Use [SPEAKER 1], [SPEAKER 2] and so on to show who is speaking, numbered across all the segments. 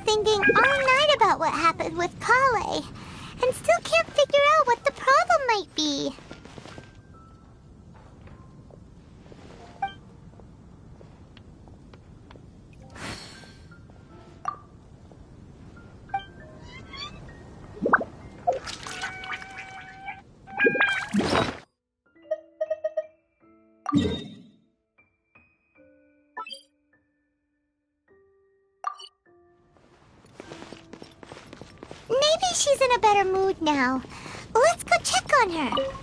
[SPEAKER 1] thinking all night about what happened with Kale, and still can't figure out what the problem might be. Maybe she's in a better mood now. Let's go check on her.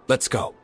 [SPEAKER 2] Let's go.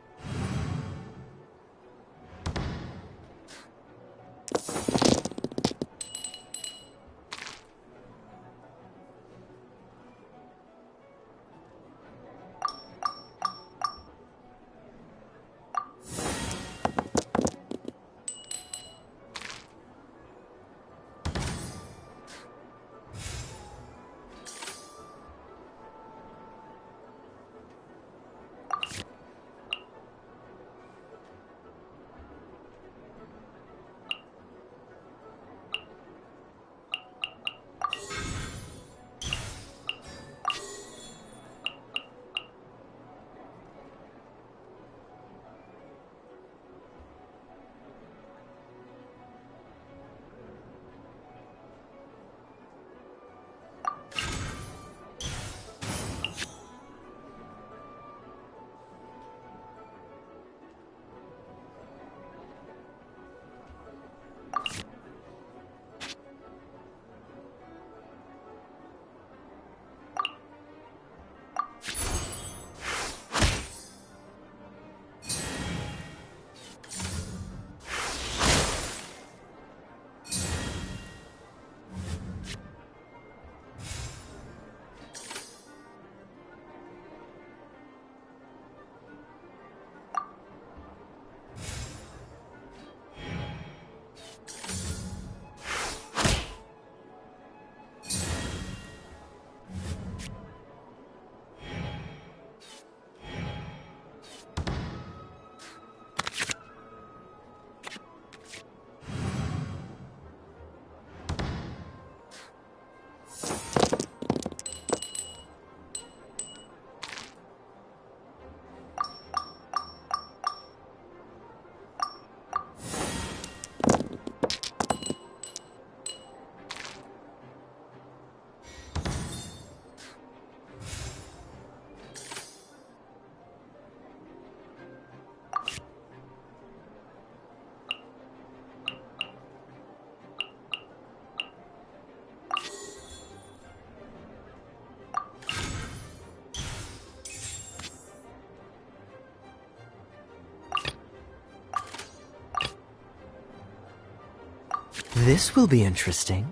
[SPEAKER 3] This will be interesting.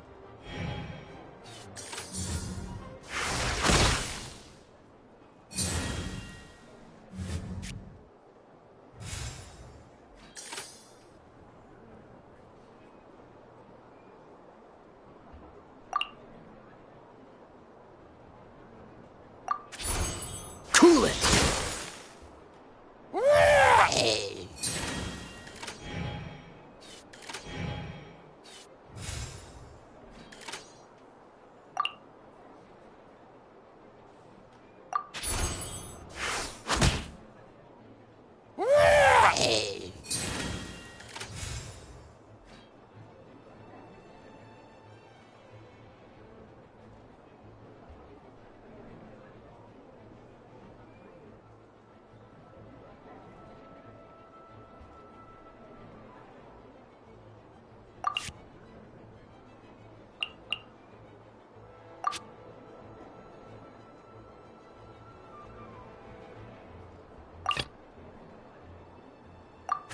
[SPEAKER 2] Cool it!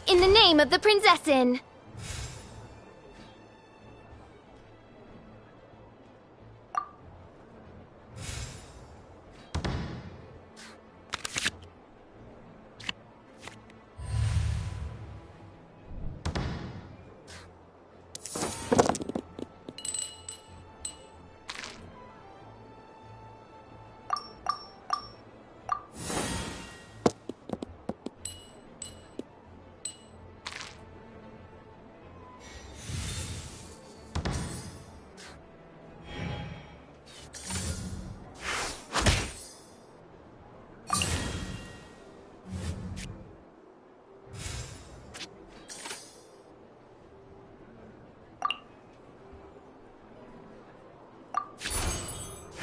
[SPEAKER 4] In the name of the Prinzessin!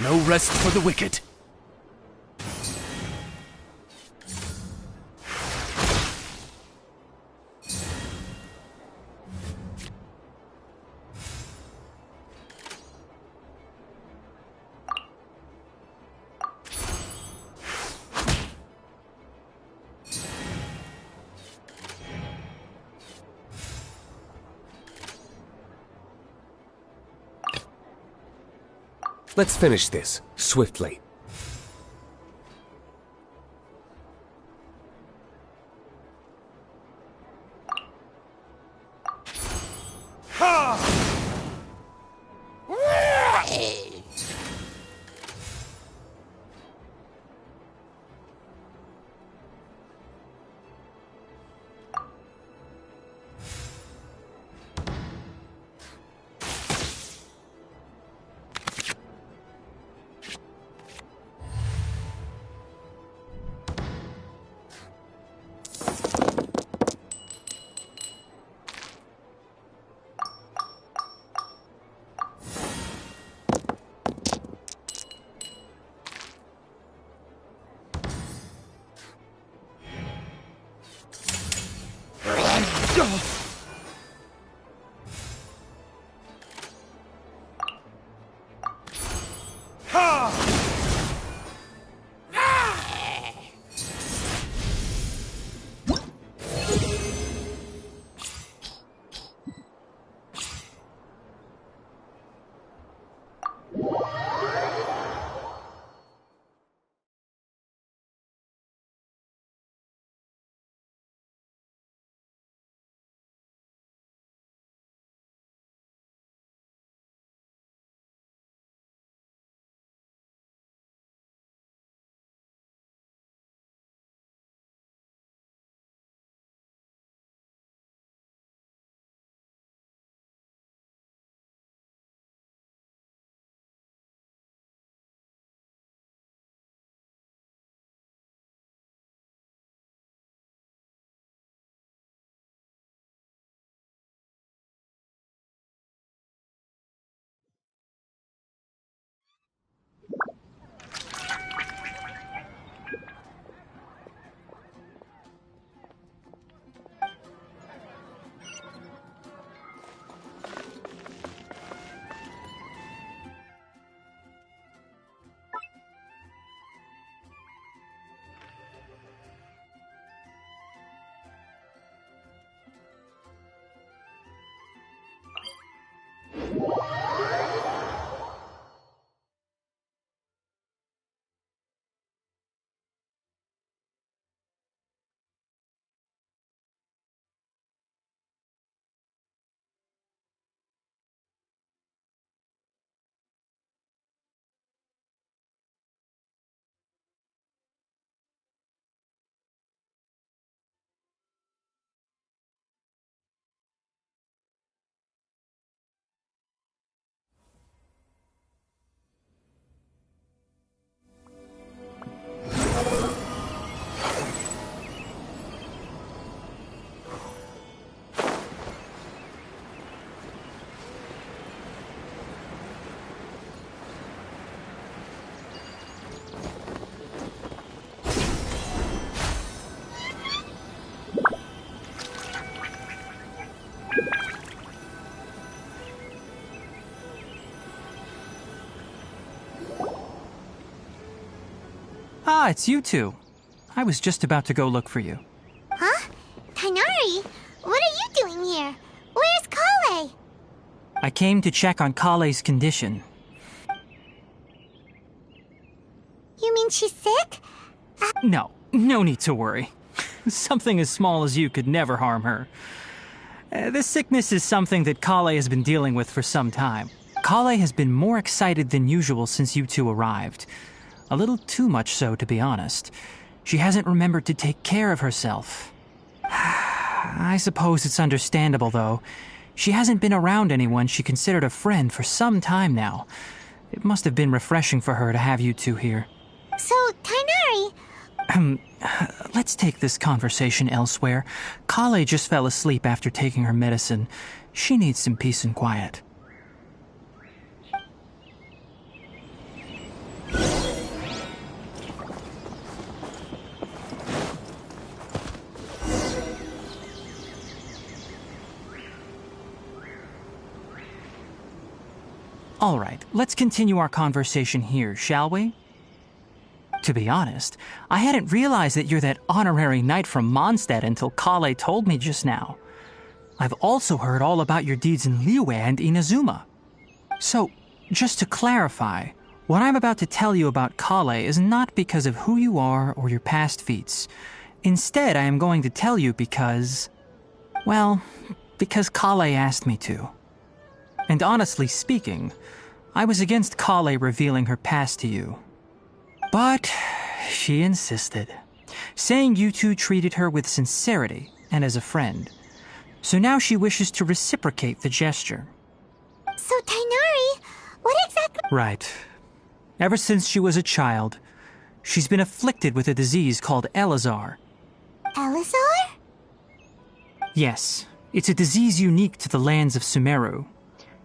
[SPEAKER 2] No rest for the wicked.
[SPEAKER 5] Let's finish this, swiftly.
[SPEAKER 6] Ah, it's you two. I was just about to go look for you.
[SPEAKER 1] Huh? Tighnari, what are you doing here? Where's Collei?
[SPEAKER 6] I came to check on Kallei's condition.
[SPEAKER 1] You mean she's sick?
[SPEAKER 6] No need to worry. Something as small as you could never harm her. This sickness is something that Collei has been dealing with for some time. Collei has been more excited than usual since you two arrived. A little too much so, to be honest. She hasn't remembered to take care of herself. I suppose it's understandable, though. She hasn't been around anyone she considered a friend for some time now. It must have been refreshing for her to have you two here.
[SPEAKER 1] So, Tighnari...
[SPEAKER 6] Let's take this conversation elsewhere. Collei just fell asleep after taking her medicine. She needs some peace and quiet. All right, let's continue our conversation here, shall we? To be honest, I hadn't realized that you're that honorary knight from Mondstadt until Collei told me just now. I've also heard all about your deeds in Liyue and Inazuma. So, just to clarify, What I'm about to tell you about Kale is not because of who you are or your past feats. Instead, I am going to tell you because... well, because Kale asked me to. And honestly speaking, I was against Kale revealing her past to you. But she insisted, saying you two treated her with sincerity and as a friend. So now she wishes to reciprocate the gesture.
[SPEAKER 1] So, Tighnari, what exactly...
[SPEAKER 6] Right. Ever since she was a child, she's been afflicted with a disease called Elazar.
[SPEAKER 1] Elazar?
[SPEAKER 6] Yes, it's a disease unique to the lands of Sumeru.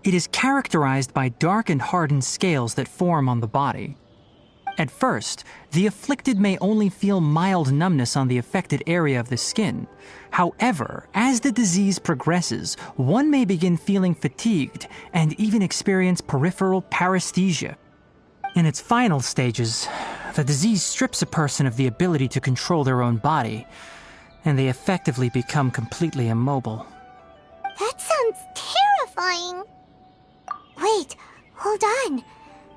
[SPEAKER 6] It is characterized by dark and hardened scales that form on the body. At first, the afflicted may only feel mild numbness on the affected area of the skin. However, as the disease progresses, one may begin feeling fatigued and even experience peripheral paresthesia. In its final stages, the disease strips a person of the ability to control their own body, and they effectively become completely immobile.
[SPEAKER 1] That sounds terrifying. Wait, hold on.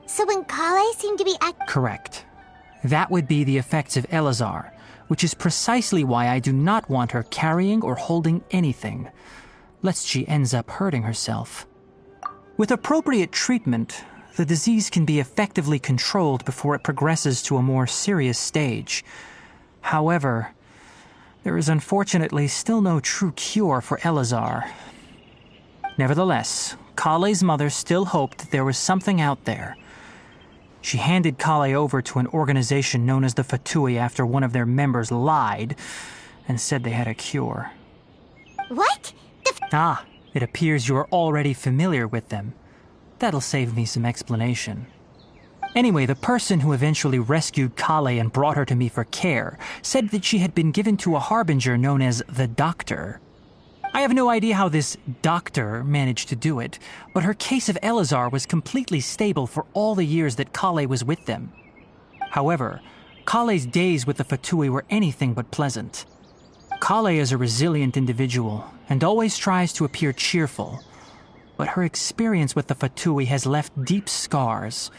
[SPEAKER 1] So when Kale seemed to be
[SPEAKER 6] Correct. That would be the effects of Elazar, which is precisely why I do not want her carrying or holding anything, lest she ends up hurting herself. With appropriate treatment, the disease can be effectively controlled before it progresses to a more serious stage. However, there is unfortunately still no true cure for Elazar. Nevertheless, Kale's mother still hoped that there was something out there. She handed Kale over to an organization known as the Fatui after one of their members lied and said they had a cure.
[SPEAKER 1] What?
[SPEAKER 6] It appears you are already familiar with them. That'll save me some explanation. Anyway, the person who eventually rescued Kale and brought her to me for care said that she had been given to a harbinger known as the Doctor. I have no idea how this doctor managed to do it, but her case of Elazar was completely stable for all the years that Kale was with them. However, Kale's days with the Fatui were anything but pleasant. Kale is a resilient individual and always tries to appear cheerful, but her experience with the Fatui has left deep scars.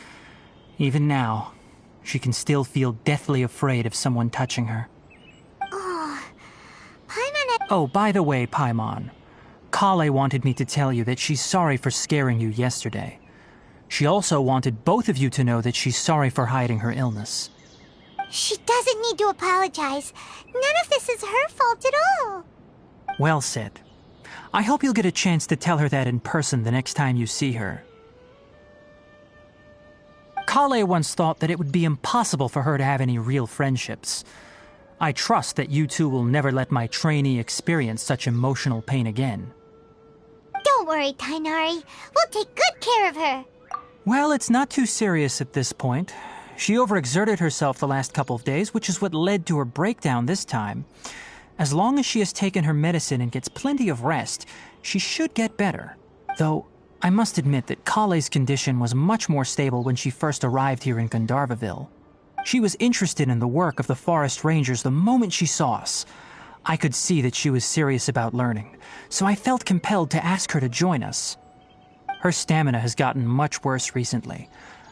[SPEAKER 6] Even now, she can still feel deathly afraid of someone touching her. Oh, by the way, Paimon, Kale wanted me to tell you that she's sorry for scaring you yesterday. She also wanted both of you to know that she's sorry for hiding her illness.
[SPEAKER 1] She doesn't need to apologize. None of this is her fault at all.
[SPEAKER 6] Well said. I hope you'll get a chance to tell her that in person the next time you see her. Kale once thought that it would be impossible for her to have any real friendships. I trust that you two will never let my trainee experience such emotional pain again.
[SPEAKER 1] Don't worry, Tighnari. We'll take good care of her.
[SPEAKER 6] Well, it's not too serious at this point. She overexerted herself the last couple of days, which is what led to her breakdown this time. As long as she has taken her medicine and gets plenty of rest, she should get better. Though, I must admit that Kale's condition was much more stable when she first arrived here in Gandharvaville. She was interested in the work of the forest rangers the moment she saw us. I could see that she was serious about learning, so I felt compelled to ask her to join us. Her stamina has gotten much worse recently.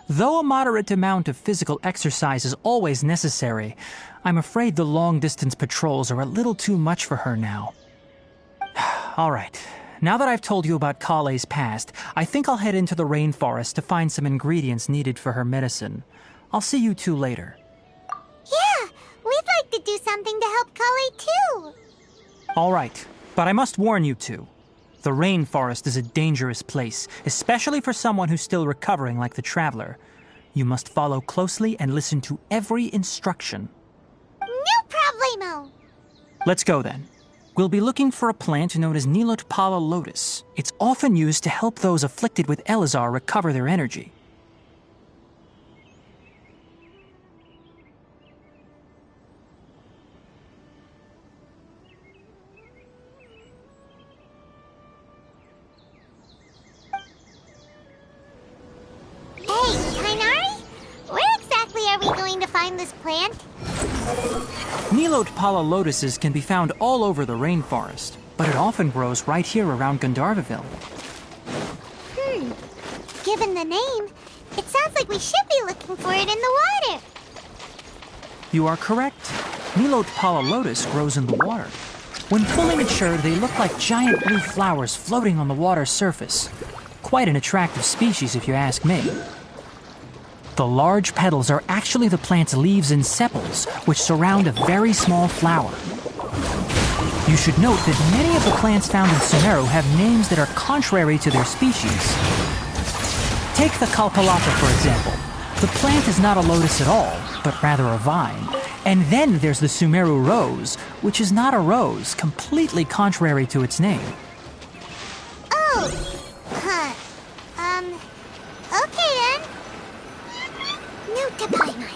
[SPEAKER 6] Though a moderate amount of physical exercise is always necessary, I'm afraid the long-distance patrols are a little too much for her now. All right, now that I've told you about Kale's past, I think I'll head into the rainforest to find some ingredients needed for her medicine. I'll see you two later.
[SPEAKER 1] Yeah, we'd like to do something to help Kale too.
[SPEAKER 6] All right, but I must warn you two. The rainforest is a dangerous place, especially for someone who's still recovering like the Traveler. You must follow closely and listen to every instruction.
[SPEAKER 1] No problemo.
[SPEAKER 6] Let's go then. We'll be looking for a plant known as Nilotpala lotus. It's often used to help those afflicted with Elazar recover their energy.
[SPEAKER 1] Hey, Tighnari, where exactly are we going to find this plant?
[SPEAKER 6] Nilotpala lotuses can be found all over the rainforest, but it often grows right here around Gandharvaville.
[SPEAKER 1] Given the name, It sounds like we should be looking for it in the water.
[SPEAKER 6] You are correct. Nilotpala lotus grows in the water. When fully matured, they look like giant blue flowers floating on the water's surface. Quite an attractive species, if you ask me. The large petals are actually the plant's leaves and sepals, which surround a very small flower. You should note that many of the plants found in Sumeru have names that are contrary to their species. Take the Kalpalaka, for example. The plant is not a lotus at all, but rather a vine. And then there's the Sumeru rose, which is not a rose, completely contrary to its name.
[SPEAKER 1] Oh! Huh. Okay then. New to Paimon.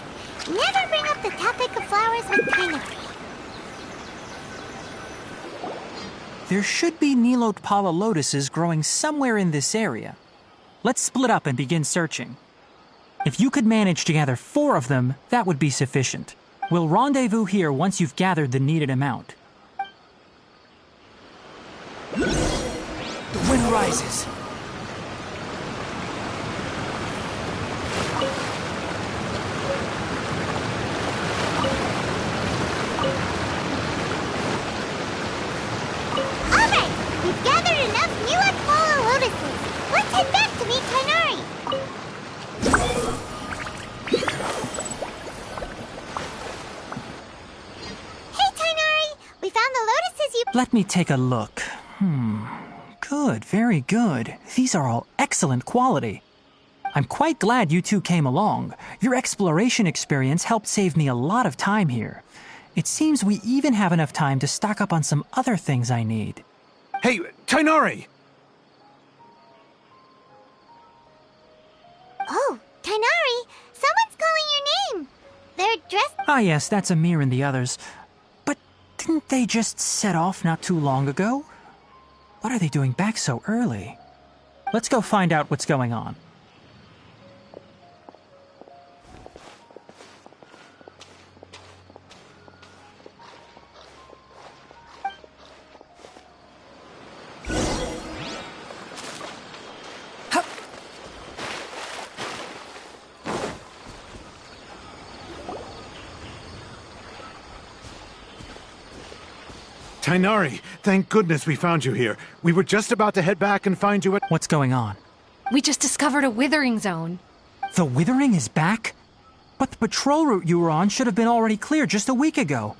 [SPEAKER 1] Never bring up the topic of flowers with Tighnari.
[SPEAKER 6] There should be Nilotpala lotuses growing somewhere in this area. Let's split up and begin searching. If you could manage to gather 4 of them, that would be sufficient. We'll rendezvous here once you've gathered the needed amount.
[SPEAKER 2] The wind rises.
[SPEAKER 1] Alright! We've gathered enough Nilotpala lotuses. Let's head back to meet Tighnari. Hey Tighnari! We found the lotuses you...
[SPEAKER 6] Let me take a look. Good, very good. These are all excellent quality. I'm quite glad you two came along. Your exploration experience helped save me a lot of time here. It seems we even have enough time to stock up on some other things I need.
[SPEAKER 2] Hey, Tighnari!
[SPEAKER 1] Oh, Tighnari! Someone's calling your name! They're dressed...
[SPEAKER 6] Ah yes, that's Amir and the others. But didn't they just set off not too long ago? What are they doing back so early? Let's go find out what's going on.
[SPEAKER 7] Tighnari, thank goodness we found you here. We were just about to head back and find you at...
[SPEAKER 6] What's going on?
[SPEAKER 8] We just discovered a withering zone.
[SPEAKER 6] The Withering is back? But the patrol route you were on should have been already cleared just a week ago.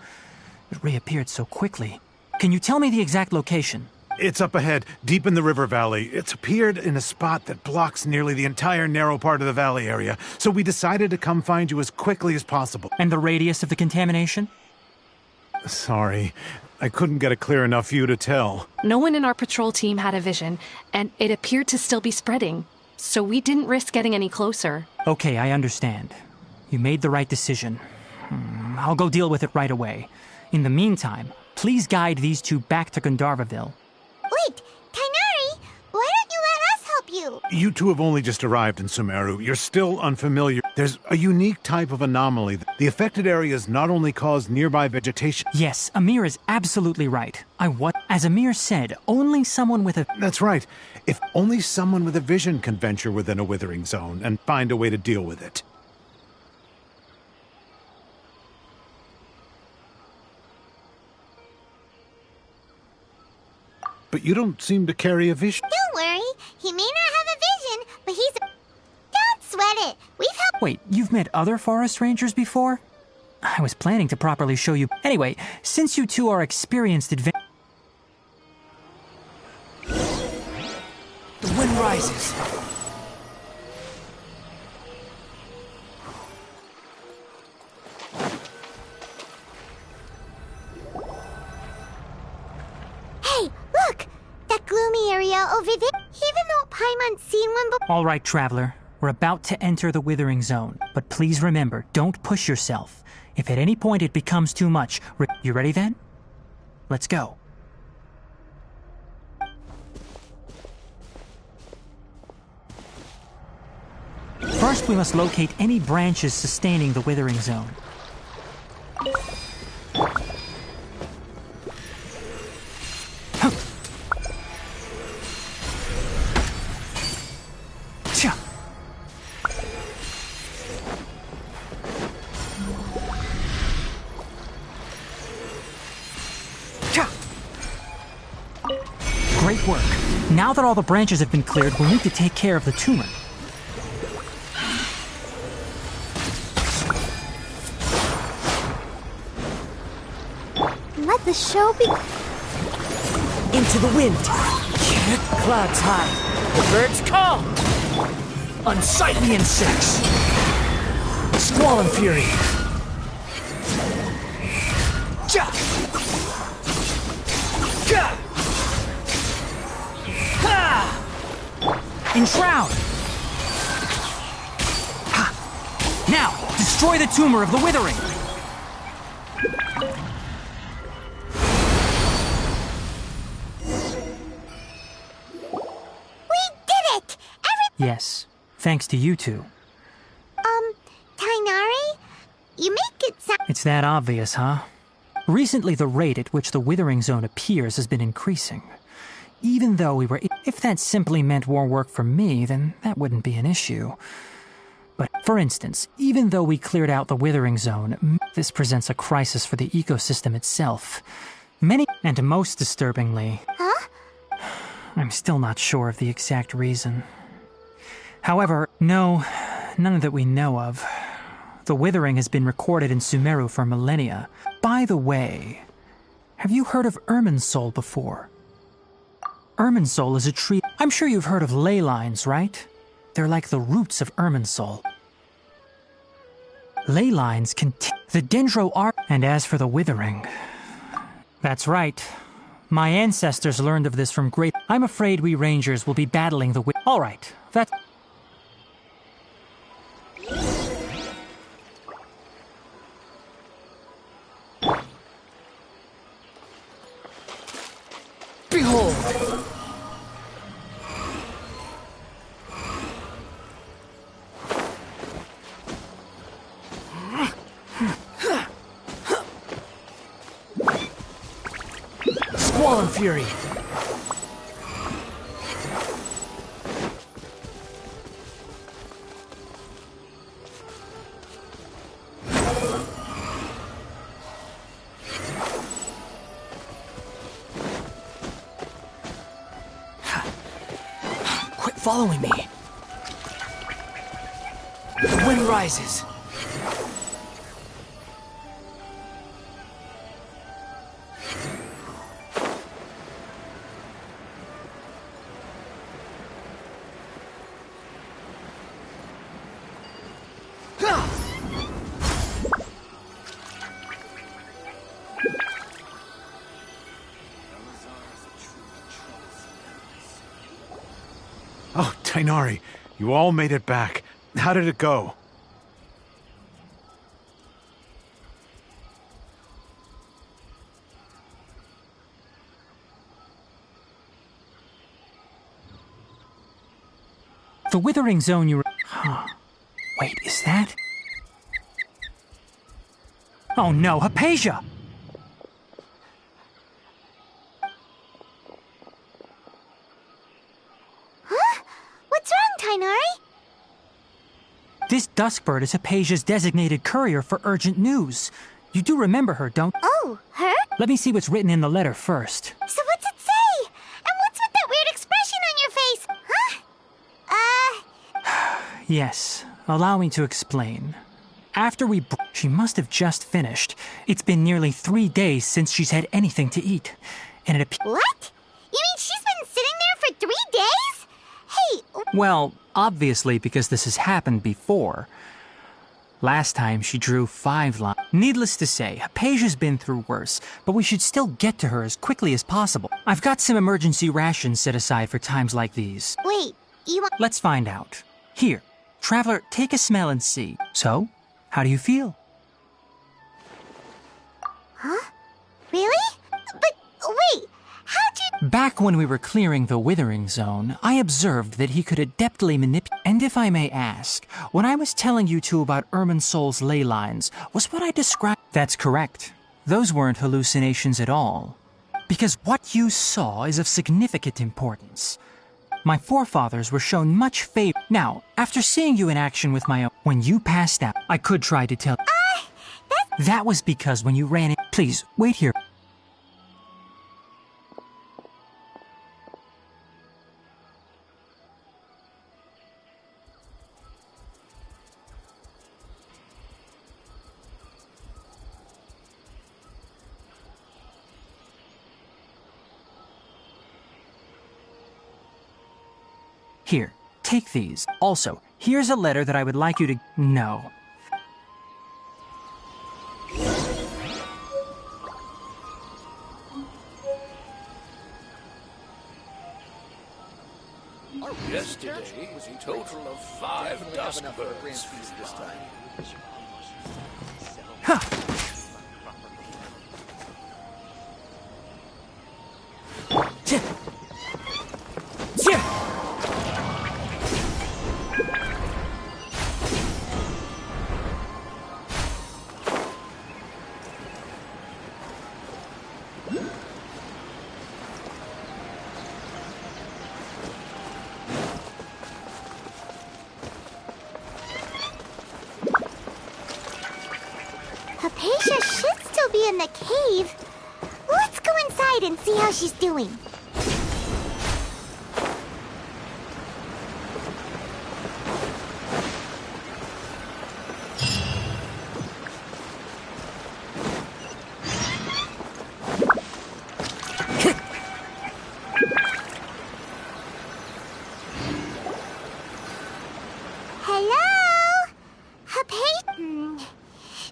[SPEAKER 6] It reappeared so quickly. Can you tell me the exact location?
[SPEAKER 7] It's up ahead, deep in the river valley. It's appeared in a spot that blocks nearly the entire narrow part of the valley area, so we decided to come find you as quickly as possible.
[SPEAKER 6] And the radius of the contamination?
[SPEAKER 7] Sorry, I couldn't get a clear enough view to tell.
[SPEAKER 8] No one in our patrol team had a vision, and it appeared to still be spreading. So we didn't risk getting any closer.
[SPEAKER 6] Okay, I understand. You made the right decision. I'll go deal with it right away. In the meantime, please guide these two back to Gandharvaville.
[SPEAKER 1] Wait, Tighnari! Why don't you let us help you?
[SPEAKER 7] You two have only just arrived in Sumeru. You're still unfamiliar. There's a unique type of anomaly. The affected areas not only cause nearby vegetation...
[SPEAKER 6] Yes, Amir is absolutely right. As Amir said, only someone with a...
[SPEAKER 7] That's right. If only someone with a vision can venture within a withering zone and find a way to deal with it. But you don't seem to carry a vision.
[SPEAKER 1] Don't worry. He may not have a vision, but he's... Don't sweat it. We've helped...
[SPEAKER 6] Wait, you've met other forest rangers before? I was planning to properly show you... Anyway, since you two are experienced
[SPEAKER 2] The wind rises.
[SPEAKER 1] Hey, look! That gloomy area over there. Even though Paimon's seen one before...
[SPEAKER 6] All right, Traveler. We're about to enter the Withering Zone. But please remember, don't push yourself. If at any point it becomes too much... You ready then? Let's go. First, we must locate any branches sustaining the Withering Zone. Great work. Now that all the branches have been cleared, we'll need to take care of the tumor.
[SPEAKER 1] Let the show be.
[SPEAKER 3] Into the wind. Clouds high. The birds call. Unsightly insects. Squall and fury. Ja! Ja! Ha!
[SPEAKER 6] Enshroud! Ha! Now, destroy the tumor of the withering! Yes, thanks to you two.
[SPEAKER 1] Tighnari? You make it sound.
[SPEAKER 6] It's that obvious, huh? Recently, the rate at which the withering zone appears has been increasing. Even though we were... If that simply meant more work for me, then that wouldn't be an issue. But, for instance, even though we cleared out the withering zone, this presents a crisis for the ecosystem itself. And most disturbingly...
[SPEAKER 1] Huh?
[SPEAKER 6] I'm still not sure of the exact reason. However, no, none that we know of. The withering has been recorded in Sumeru for millennia. By the way, have you heard of Irminsul before? Irminsul is a tree. I'm sure you've heard of ley lines, right? They're like the roots of Irminsul. Ley lines the dendro are. And as for the withering, that's right. My ancestors learned of this from great. I'm afraid we rangers will be battling the. All right, that's.
[SPEAKER 3] Behold! Squall and fury! Following me. The wind rises.
[SPEAKER 7] Oh, Tighnari, you all made it back. How did it go?
[SPEAKER 6] The withering zone you... Huh. Wait, is that... Oh no, Hypatia! This Duskbird is Hypatia's designated courier for urgent news. You do remember her, don't...
[SPEAKER 1] Oh, her?
[SPEAKER 6] Let me see what's written in the letter first.
[SPEAKER 1] So what's it say? And what's with that weird expression on your face? Huh?
[SPEAKER 6] Yes, allow me to explain. After she must have just finished. It's been nearly 3 days since she's had anything to eat. And it
[SPEAKER 1] What? You mean she's been sitting there for 3 days? Hey...
[SPEAKER 6] Well, obviously because this has happened before. Last time she drew 5 lines. Needless to say, Hypatia's been through worse, but we should still get to her as quickly as possible. I've got some emergency rations set aside for times like these.
[SPEAKER 1] Wait, you want...
[SPEAKER 6] Let's find out. Here, Traveler, take a smell and see. So, how do you feel?
[SPEAKER 1] Huh? Really? But, wait, how'd you...
[SPEAKER 6] Back when we were clearing the withering zone, I observed that he could adeptly manipulate. And if I may ask, when I was telling you two about Irminsul's ley lines, was what I described... That's correct. Those weren't hallucinations at all. Because what you saw is of significant importance. My forefathers were shown much favor. Now, after seeing you in action with my own... When you passed out, I could try to tell... That was because when you ran in... Please, wait here. Here, take these. Also, here's a letter that I would like you to know.
[SPEAKER 9] Yesterday was a total of 5 dusk birds.
[SPEAKER 1] Hypatia should still be in the cave. Let's go inside and see how she's doing. Hello? Hypatia?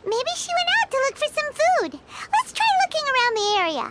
[SPEAKER 1] Maybe she went out to look for some food. Let's try looking around the area.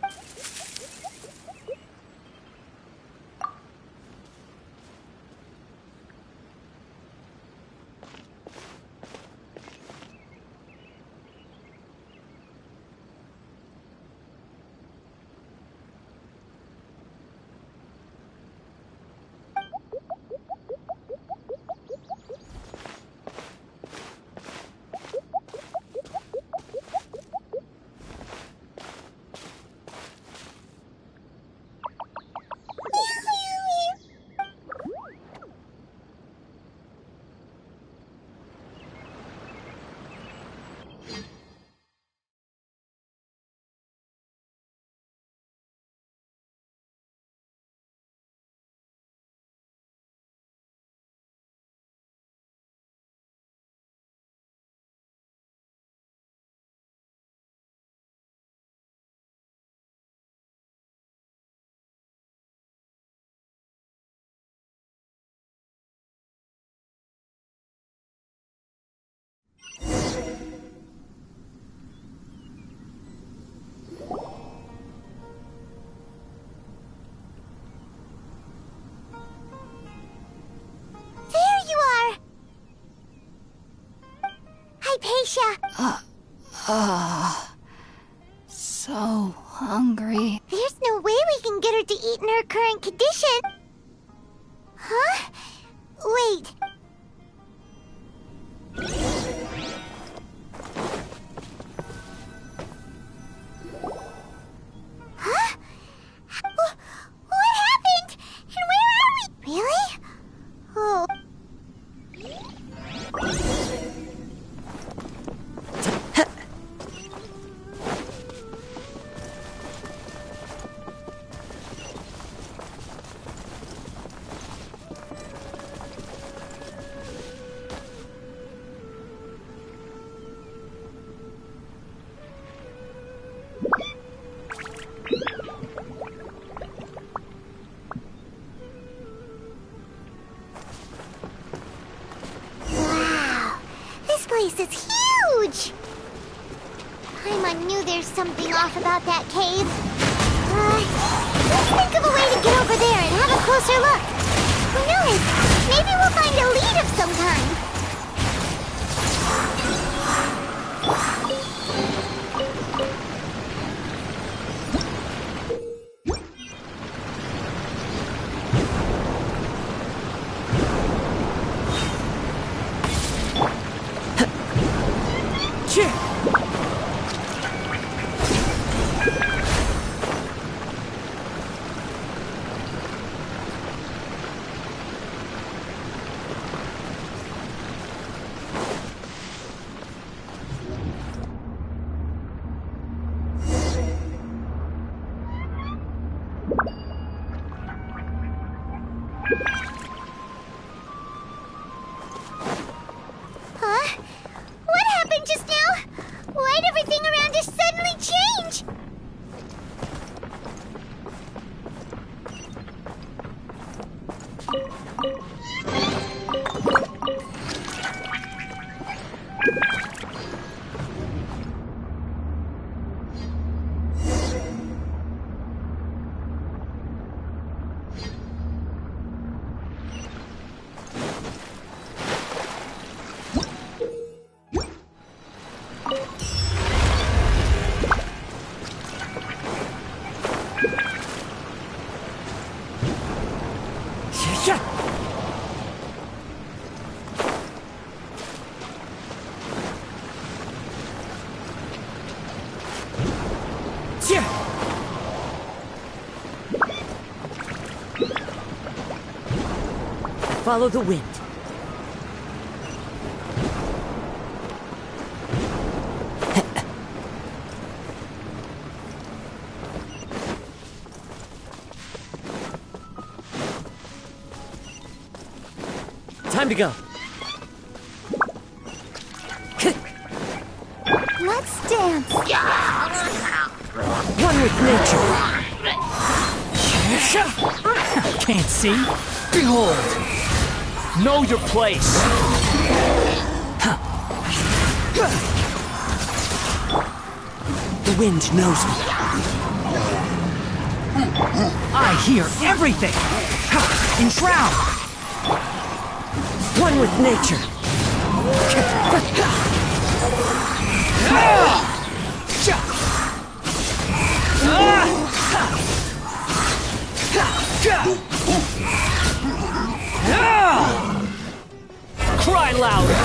[SPEAKER 1] Hypatia!
[SPEAKER 8] So hungry.
[SPEAKER 1] There's no way we can get her to eat in her current condition. Huh? Wait. Huh? What happened? And where are we? Really? Oh. This place is huge! Paimon knew there's something off about that cave. Let's think of a way to get over there and have a closer look. Who knows? Maybe we'll find a lead of some kind. Huh? What happened just now? Why'd everything around us suddenly change?
[SPEAKER 10] Follow the wind. Time to go.
[SPEAKER 1] Let's dance.
[SPEAKER 10] One with nature.
[SPEAKER 6] Can't see.
[SPEAKER 3] Behold! Know your place!
[SPEAKER 10] The wind knows me.
[SPEAKER 6] I hear everything. Enshroud.
[SPEAKER 10] One with nature.
[SPEAKER 3] Cry louder!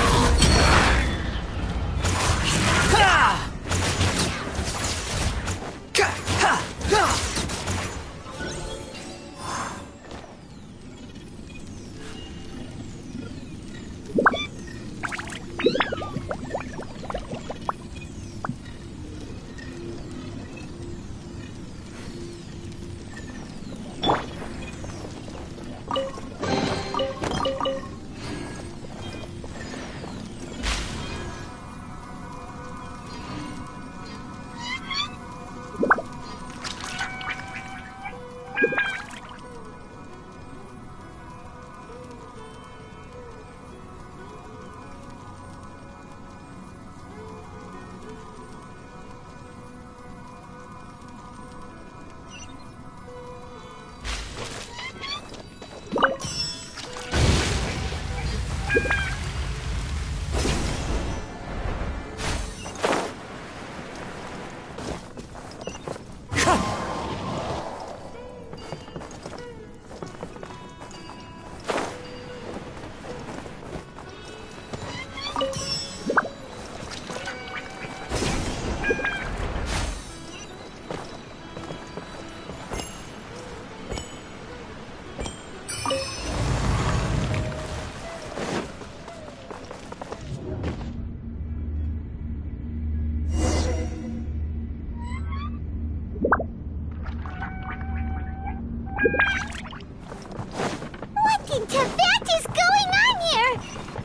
[SPEAKER 1] What in Tibet is going on here?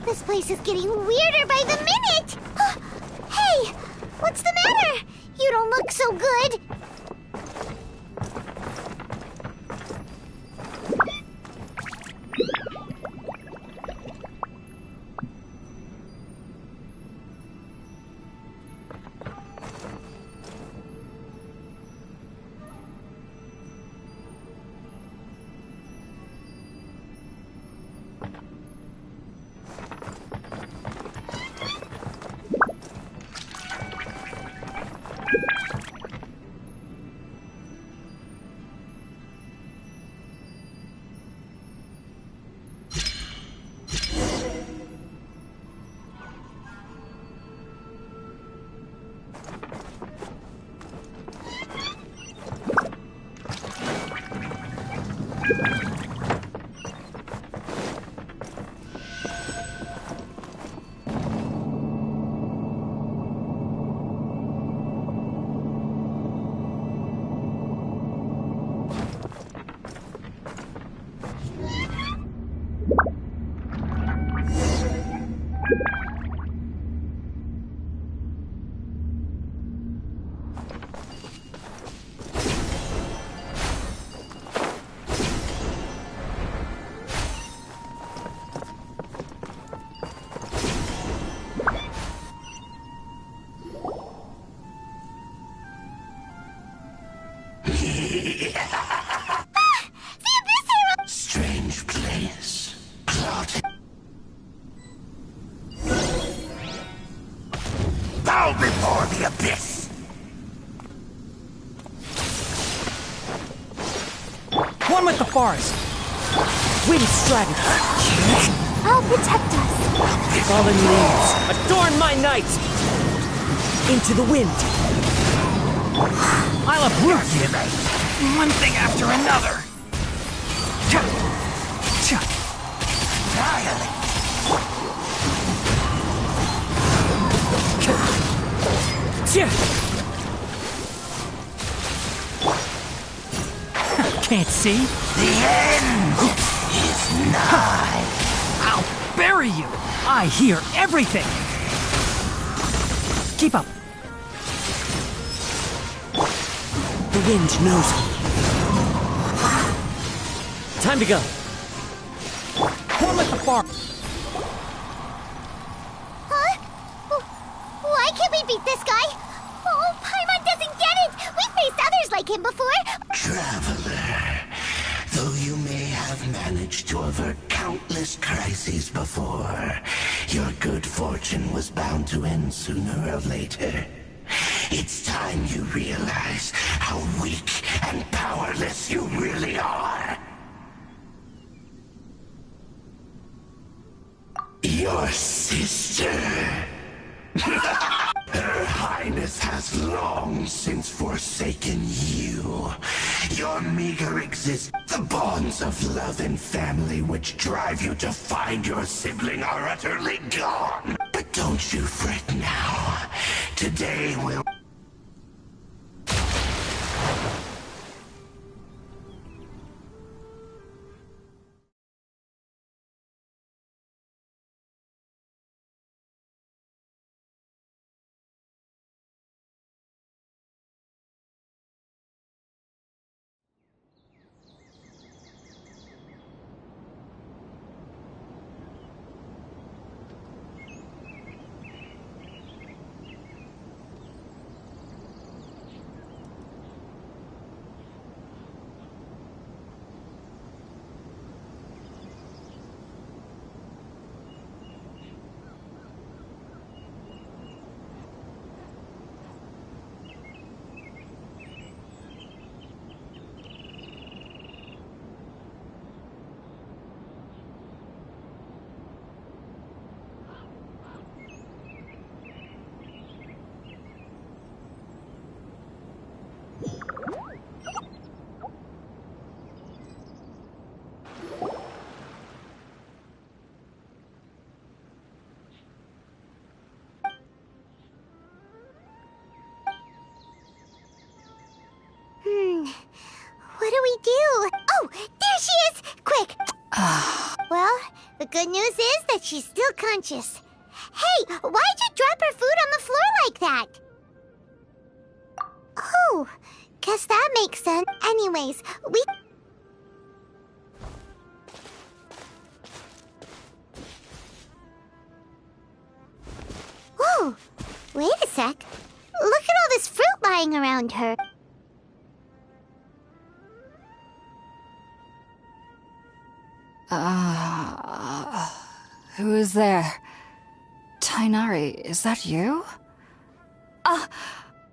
[SPEAKER 1] This place is getting weirder by the minute. Hey, what's the matter? You don't look so good.
[SPEAKER 9] Strange place. Clotted. Bow before the abyss.
[SPEAKER 3] One with the forest!
[SPEAKER 10] Wind strategy.
[SPEAKER 1] I'll protect us.
[SPEAKER 10] Fallen leaves, adorn my night! Into the wind.
[SPEAKER 6] I'll uproot you. One thing after another. can't see.
[SPEAKER 11] The end is nigh.
[SPEAKER 6] I'll bury you. I hear everything. Keep up.
[SPEAKER 10] The wind knows me. Time to go.
[SPEAKER 6] Form at the far.
[SPEAKER 1] Huh? Why can't we beat this guy? Oh, Paimon doesn't get it! We've faced others like him before!
[SPEAKER 11] Traveler, though you may have managed to avert countless crises before, your good fortune was bound to end sooner or later. It's time you realize how weak and powerless you really are. Your sister. Her Highness has long since forsaken you. Your meager existence, the bonds of love and family which drive you to find your sibling are utterly gone. But don't you fret now. Today will...
[SPEAKER 1] What do we do? Oh, there she is! Quick! Well, the good news is that she's still conscious. Hey, why'd you drop her food on the floor like that? Oh, guess that makes sense. Anyways, we... Whoa, wait a sec. Look at all this fruit lying around her.
[SPEAKER 12] Who is there? Tighnari, is that you? Huh?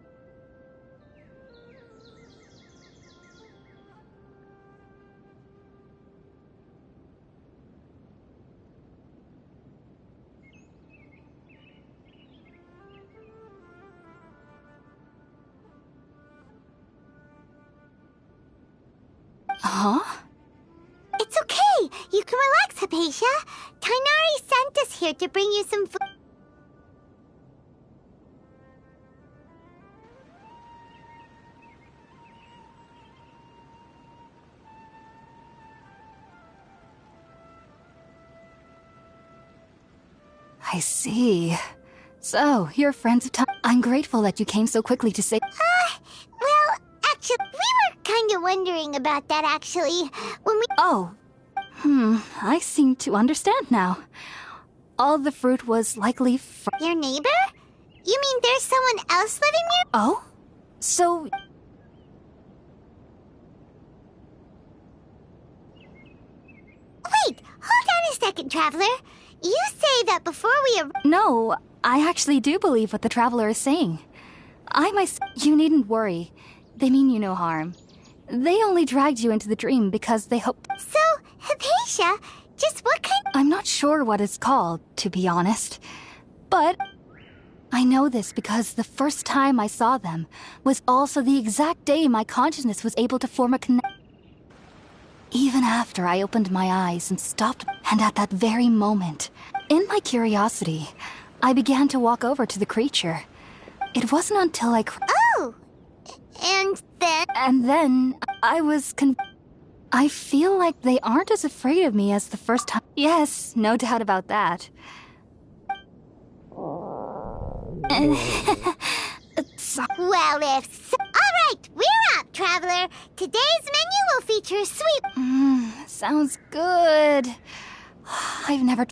[SPEAKER 1] It's okay. You can relax, Hypatia. Tighnari sent us here to bring you some food.
[SPEAKER 12] I see. So, you're friends of I'm grateful that you came so quickly to say-
[SPEAKER 1] Well, actually, we were kind of wondering about that, actually. When we-
[SPEAKER 12] Oh. I seem to understand now. All the fruit was likely from-
[SPEAKER 1] Your neighbor? You mean there's someone else living near?
[SPEAKER 12] Oh? So...
[SPEAKER 1] Wait, hold on a second, Traveler. You say that before we arrived.
[SPEAKER 12] No, I actually do believe what the Traveler is saying. You needn't worry. They mean you no harm. They only dragged you into the dream because they hoped-
[SPEAKER 1] So, Hypatia, just what kind-
[SPEAKER 12] I'm not sure what it's called, to be honest. But I know this because the first time I saw them was also the exact day my consciousness was able to form a connection. Even after I opened my eyes and stopped, and at that very moment, in my curiosity, I began to walk over to the creature. It wasn't until I
[SPEAKER 1] Oh! And then?
[SPEAKER 12] And then I was I feel like they aren't as afraid of me as the first time. Yes, no doubt about that.
[SPEAKER 1] Well, if so. Alright, we're up, Traveler. Today's menu will feature sweet...
[SPEAKER 12] Sounds good. I've never...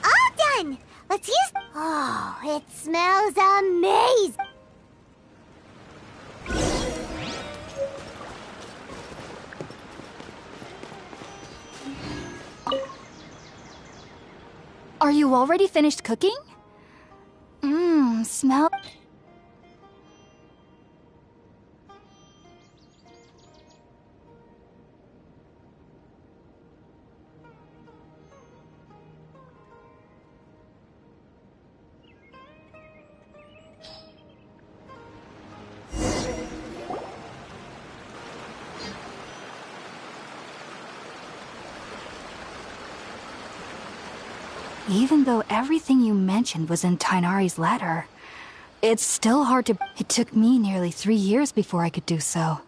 [SPEAKER 1] All done! Let's use... Oh, it smells amazing!
[SPEAKER 12] Are you already finished cooking? Smell... Even though everything you mentioned was in Tighnari's letter, it's still hard to... It took me nearly 3 years before I could do so.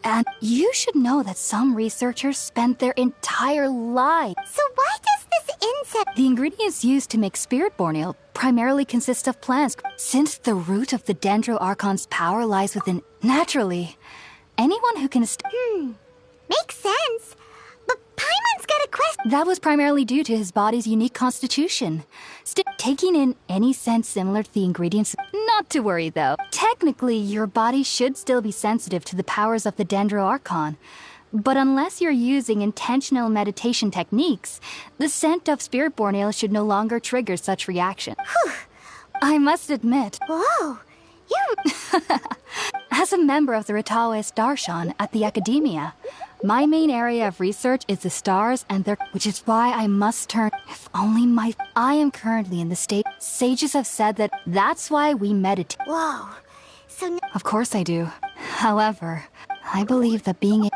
[SPEAKER 12] And you should know that some researchers spent their entire lives...
[SPEAKER 1] So why does this insect...
[SPEAKER 12] The ingredients used to make Spirit Borneal primarily consist of plants, since the root of the Dendro-Archon's power lies within... Naturally, anyone who can...
[SPEAKER 1] Makes sense. But Paimon's got a question.
[SPEAKER 12] That was primarily due to his body's unique constitution. Taking in any sense similar to the ingredients... Not to worry, though. Technically, your body should still be sensitive to the powers of the Dendro-Archon. But unless you're using intentional meditation techniques, the scent of Spirit Borneal should no longer trigger such reaction. I must admit...
[SPEAKER 1] Whoa! You...
[SPEAKER 12] As a member of the Ritaoist Darshan at the Academia, my main area of research is the stars and their... Which is why I must turn... If only my... I am currently in the state... Sages have said that that's why we meditate.
[SPEAKER 1] Whoa. So...
[SPEAKER 12] Of course I do. However, I believe that being...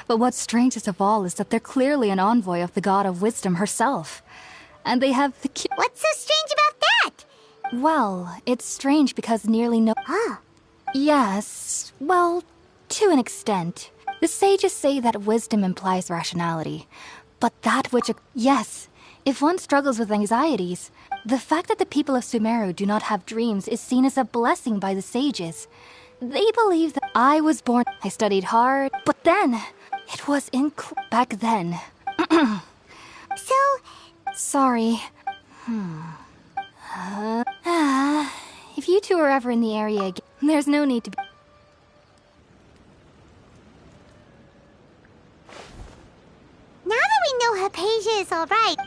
[SPEAKER 12] But what's strangest of all is that they're clearly an envoy of the God of Wisdom herself. And they have the...
[SPEAKER 1] What's so strange about that?
[SPEAKER 12] Well, it's strange because nearly no... Yes, well, to an extent. The sages say that wisdom implies rationality. But that which... Yes, if one struggles with anxieties, the fact that the people of Sumeru do not have dreams is seen as a blessing by the sages. They believe that I was born... I studied hard, but then... It was back then.
[SPEAKER 1] So...
[SPEAKER 12] Sorry. If you two are ever in the area again, there's no need to be...
[SPEAKER 1] Now that we know Hypatia is alright...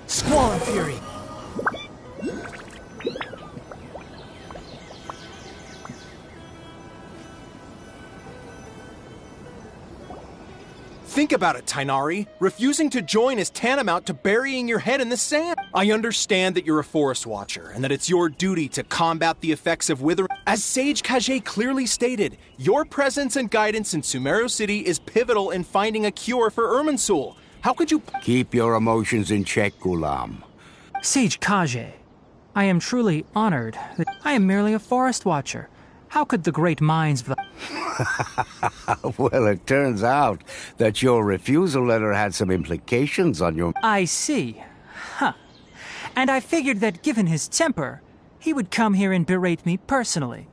[SPEAKER 3] Squall Fury!
[SPEAKER 10] Think about it, Tighnari. Refusing to join is tantamount to burying your head in the sand. I understand that you're a Forest Watcher, and that it's your duty to combat the effects of withering. As Sage Kage clearly stated, your presence and guidance in Sumeru City is pivotal in finding a cure for Irminsul. How could you...
[SPEAKER 13] Keep your emotions in check, Ghulam.
[SPEAKER 6] Sage Kage, I am truly honored that I am merely a Forest Watcher. How could the great minds of the...
[SPEAKER 13] Well, it turns out that your refusal letter had some implications on your...
[SPEAKER 6] I see. Huh. And I figured that given his temper, he would come here and berate me personally.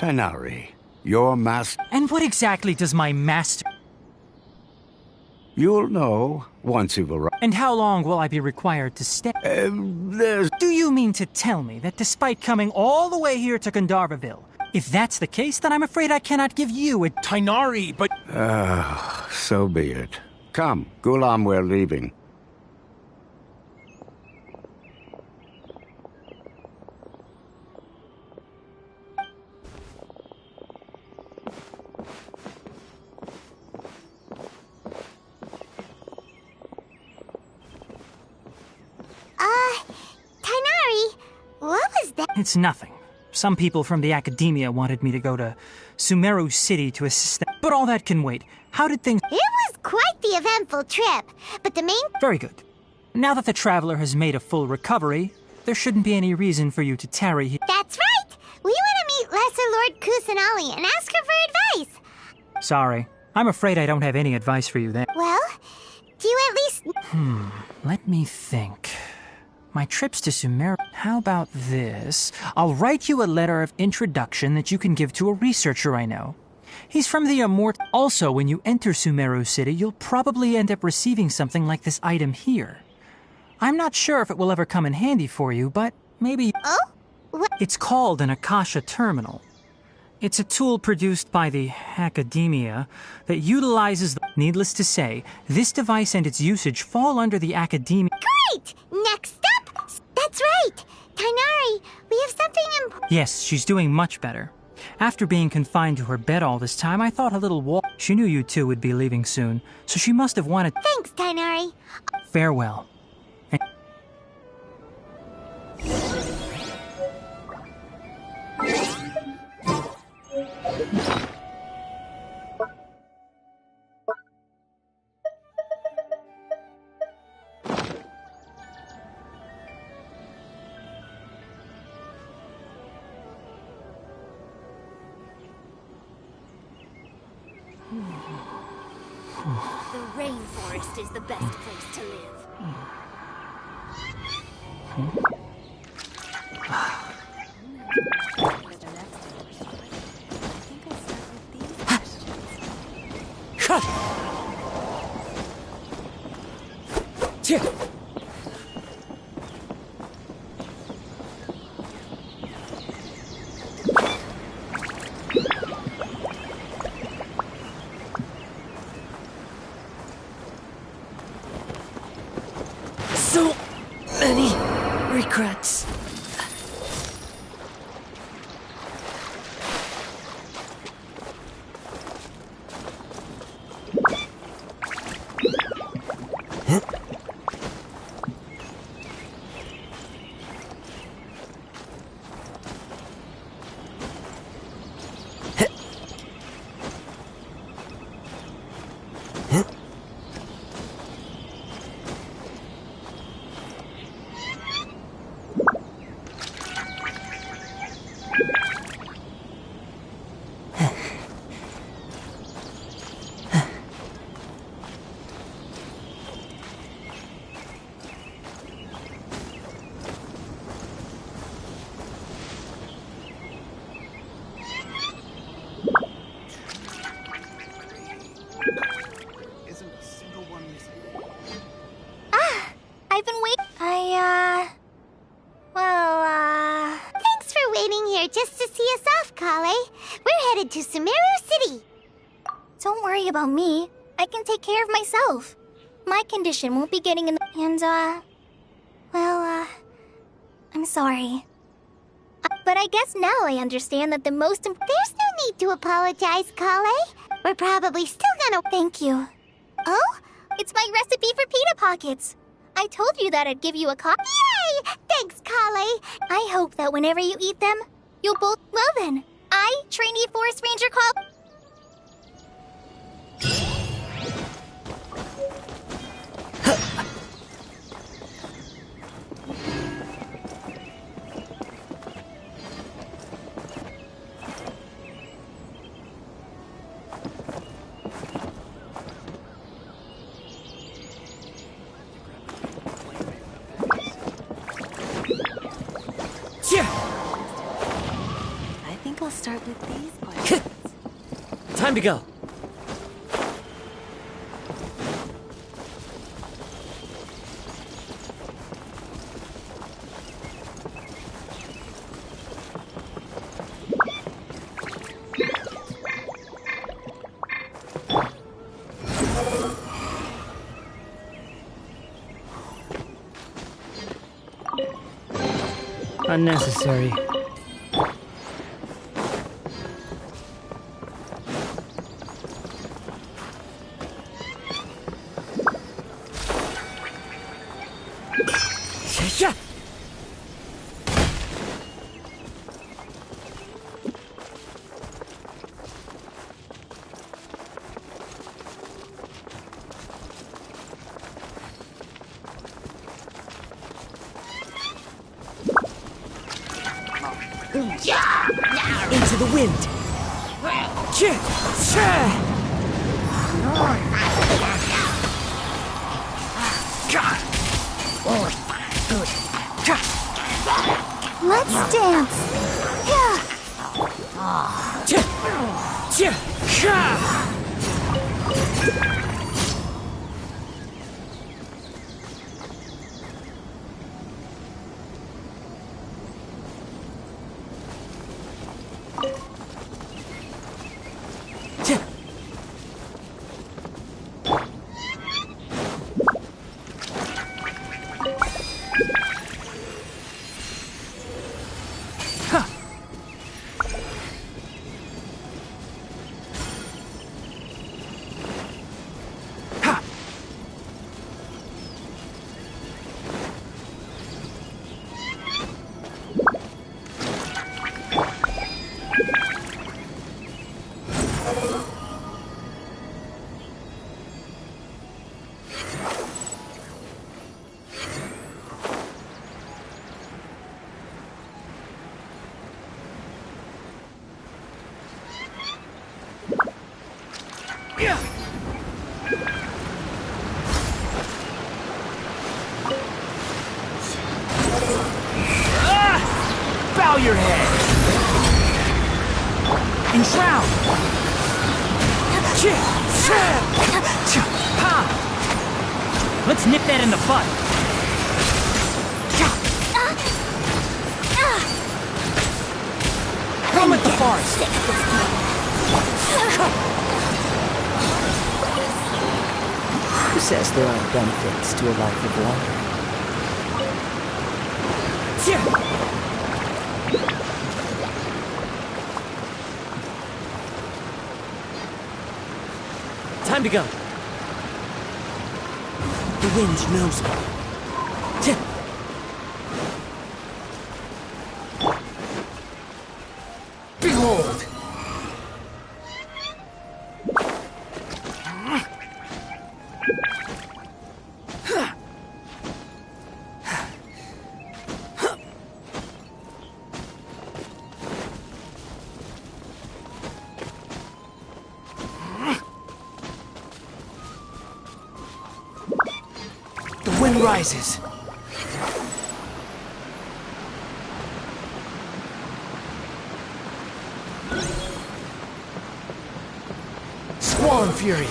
[SPEAKER 13] Tighnari, your master...
[SPEAKER 6] And what exactly does my master...
[SPEAKER 13] You'll know once you've arrived.
[SPEAKER 6] And how long will I be required to stay? Do you mean to tell me that despite coming all the way here to Gandharvaville, if that's the case, then I'm afraid I cannot give you a...
[SPEAKER 10] Tighnari, but...
[SPEAKER 13] So be it. Come, Gulam, we're leaving.
[SPEAKER 1] Tighnari, what was that?
[SPEAKER 6] It's nothing. Some people from the academia wanted me to go to Sumeru City to assist them. But all that can wait. How did things...
[SPEAKER 1] It was quite the eventful trip, but the main...
[SPEAKER 6] Very good. Now that the traveler has made a full recovery, there shouldn't be any reason for you to tarry here.
[SPEAKER 1] That's right! We want to meet Lesser Lord Kusanali and ask her for advice.
[SPEAKER 6] Sorry. I'm afraid I don't have any advice for you there.
[SPEAKER 1] Well, do you at least...
[SPEAKER 6] Let me think. My trips to Sumeru... How about this? I'll write you a letter of introduction that you can give to a researcher I know. He's from the Immort... Also, when you enter Sumeru City, you'll probably end up receiving something like this item here. I'm not sure if it will ever come in handy for you, but maybe...
[SPEAKER 1] Oh? What?
[SPEAKER 6] It's called an Akasha Terminal. It's a tool produced by the academia that utilizes the... Needless to say, this device and its usage fall under the academia...
[SPEAKER 1] Great! Next up! That's right! Tighnari, we have something important...
[SPEAKER 6] Yes, she's doing much better. After being confined to her bed all this time, I thought a little walk... She knew you two would be leaving soon, so she must have wanted...
[SPEAKER 1] Thanks, Tighnari.
[SPEAKER 6] Farewell.
[SPEAKER 14] The rainforest is the best place to live.
[SPEAKER 3] So many regrets.
[SPEAKER 1] I've been waiting... Thanks for waiting here just to see us off, Kale. We're headed to Sumeru City. Don't worry about me. I can take care of myself. My condition won't be getting in the... I'm sorry. But I guess now I understand that the most There's no need to apologize, Kale. We're probably still gonna... Thank you. Oh? It's my recipe for pita pockets. I told you that I'd give you a copy. Yay! Thanks, Kale. I hope that whenever you eat them, you'll both... Well then, I, trainee forest ranger call...
[SPEAKER 14] start with these questions.
[SPEAKER 3] Time to go.
[SPEAKER 6] Unnecessary.
[SPEAKER 3] Yeah. Into the wind.
[SPEAKER 1] Let's dance.
[SPEAKER 6] Bow your head! And drown! Let's nip that in the bud! Come with the forest!
[SPEAKER 3] Who says there aren't benefits to a life of water? Time to go. The wind knows me.
[SPEAKER 6] Behold!
[SPEAKER 2] The wind rises. Squall and fury.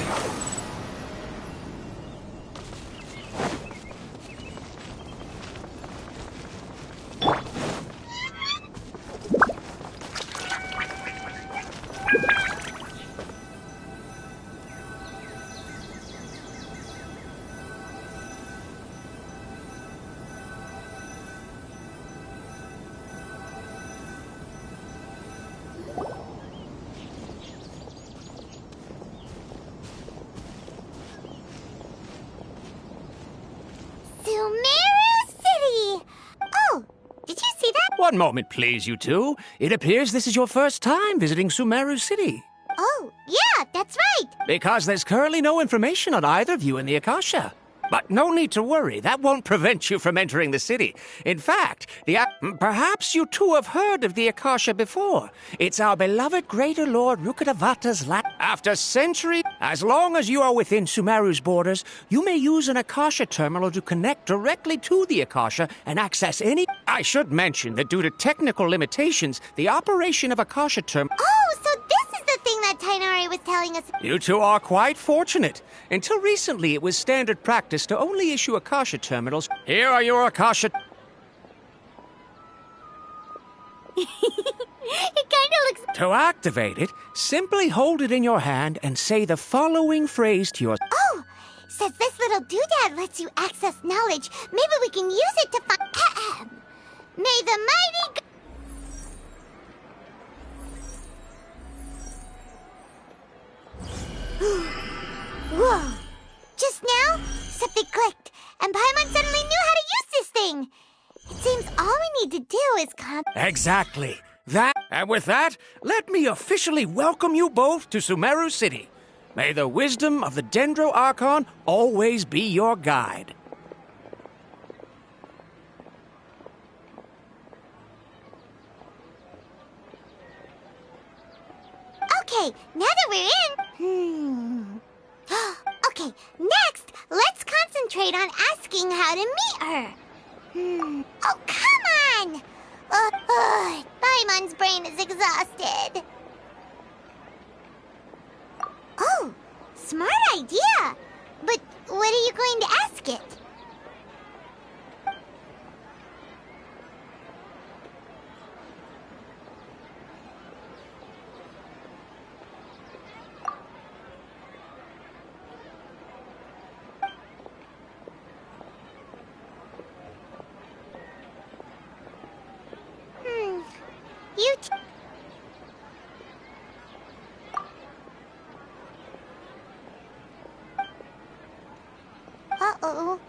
[SPEAKER 1] Sumeru City! Oh, did you see that?
[SPEAKER 15] One moment, please, you two. It appears this is your first time visiting Sumeru City.
[SPEAKER 1] Oh, yeah, that's right.
[SPEAKER 15] Because there's currently no information on either of you in the Akasha. But no need to worry. That won't prevent you from entering the city. In fact, perhaps you too have heard of the Akasha before. It's our beloved Greater Lord Rukkhadevata's land. After centuries, as long as you are within Sumeru's borders, you may use an Akasha terminal to connect directly to the Akasha and access any... I should mention that due to technical limitations, the operation of Akasha terminal...
[SPEAKER 1] Oh, so this is the thing that Tainari was telling us.
[SPEAKER 15] You two are quite fortunate. Until recently, it was standard practice to only issue Akasha terminals. Here are your Akasha...
[SPEAKER 1] It kinda looks...
[SPEAKER 15] To activate it, simply hold it in your hand and say the following phrase to your...
[SPEAKER 1] Oh! Says this little doodad lets you access knowledge. Maybe we can use it to find... May the mighty... Whoa! Just now, something clicked, and Paimon suddenly knew how to use this thing! It seems all we need to do is
[SPEAKER 15] Exactly. And with that, let me officially welcome you both to Sumeru City. May the wisdom of the Dendro Archon always be your guide.
[SPEAKER 1] Okay, now that we're in... Okay, next, let's concentrate on asking how to meet her. Oh, come on! Paimon's brain is exhausted. Oh, smart idea. But what are you going to ask it? Uh-oh.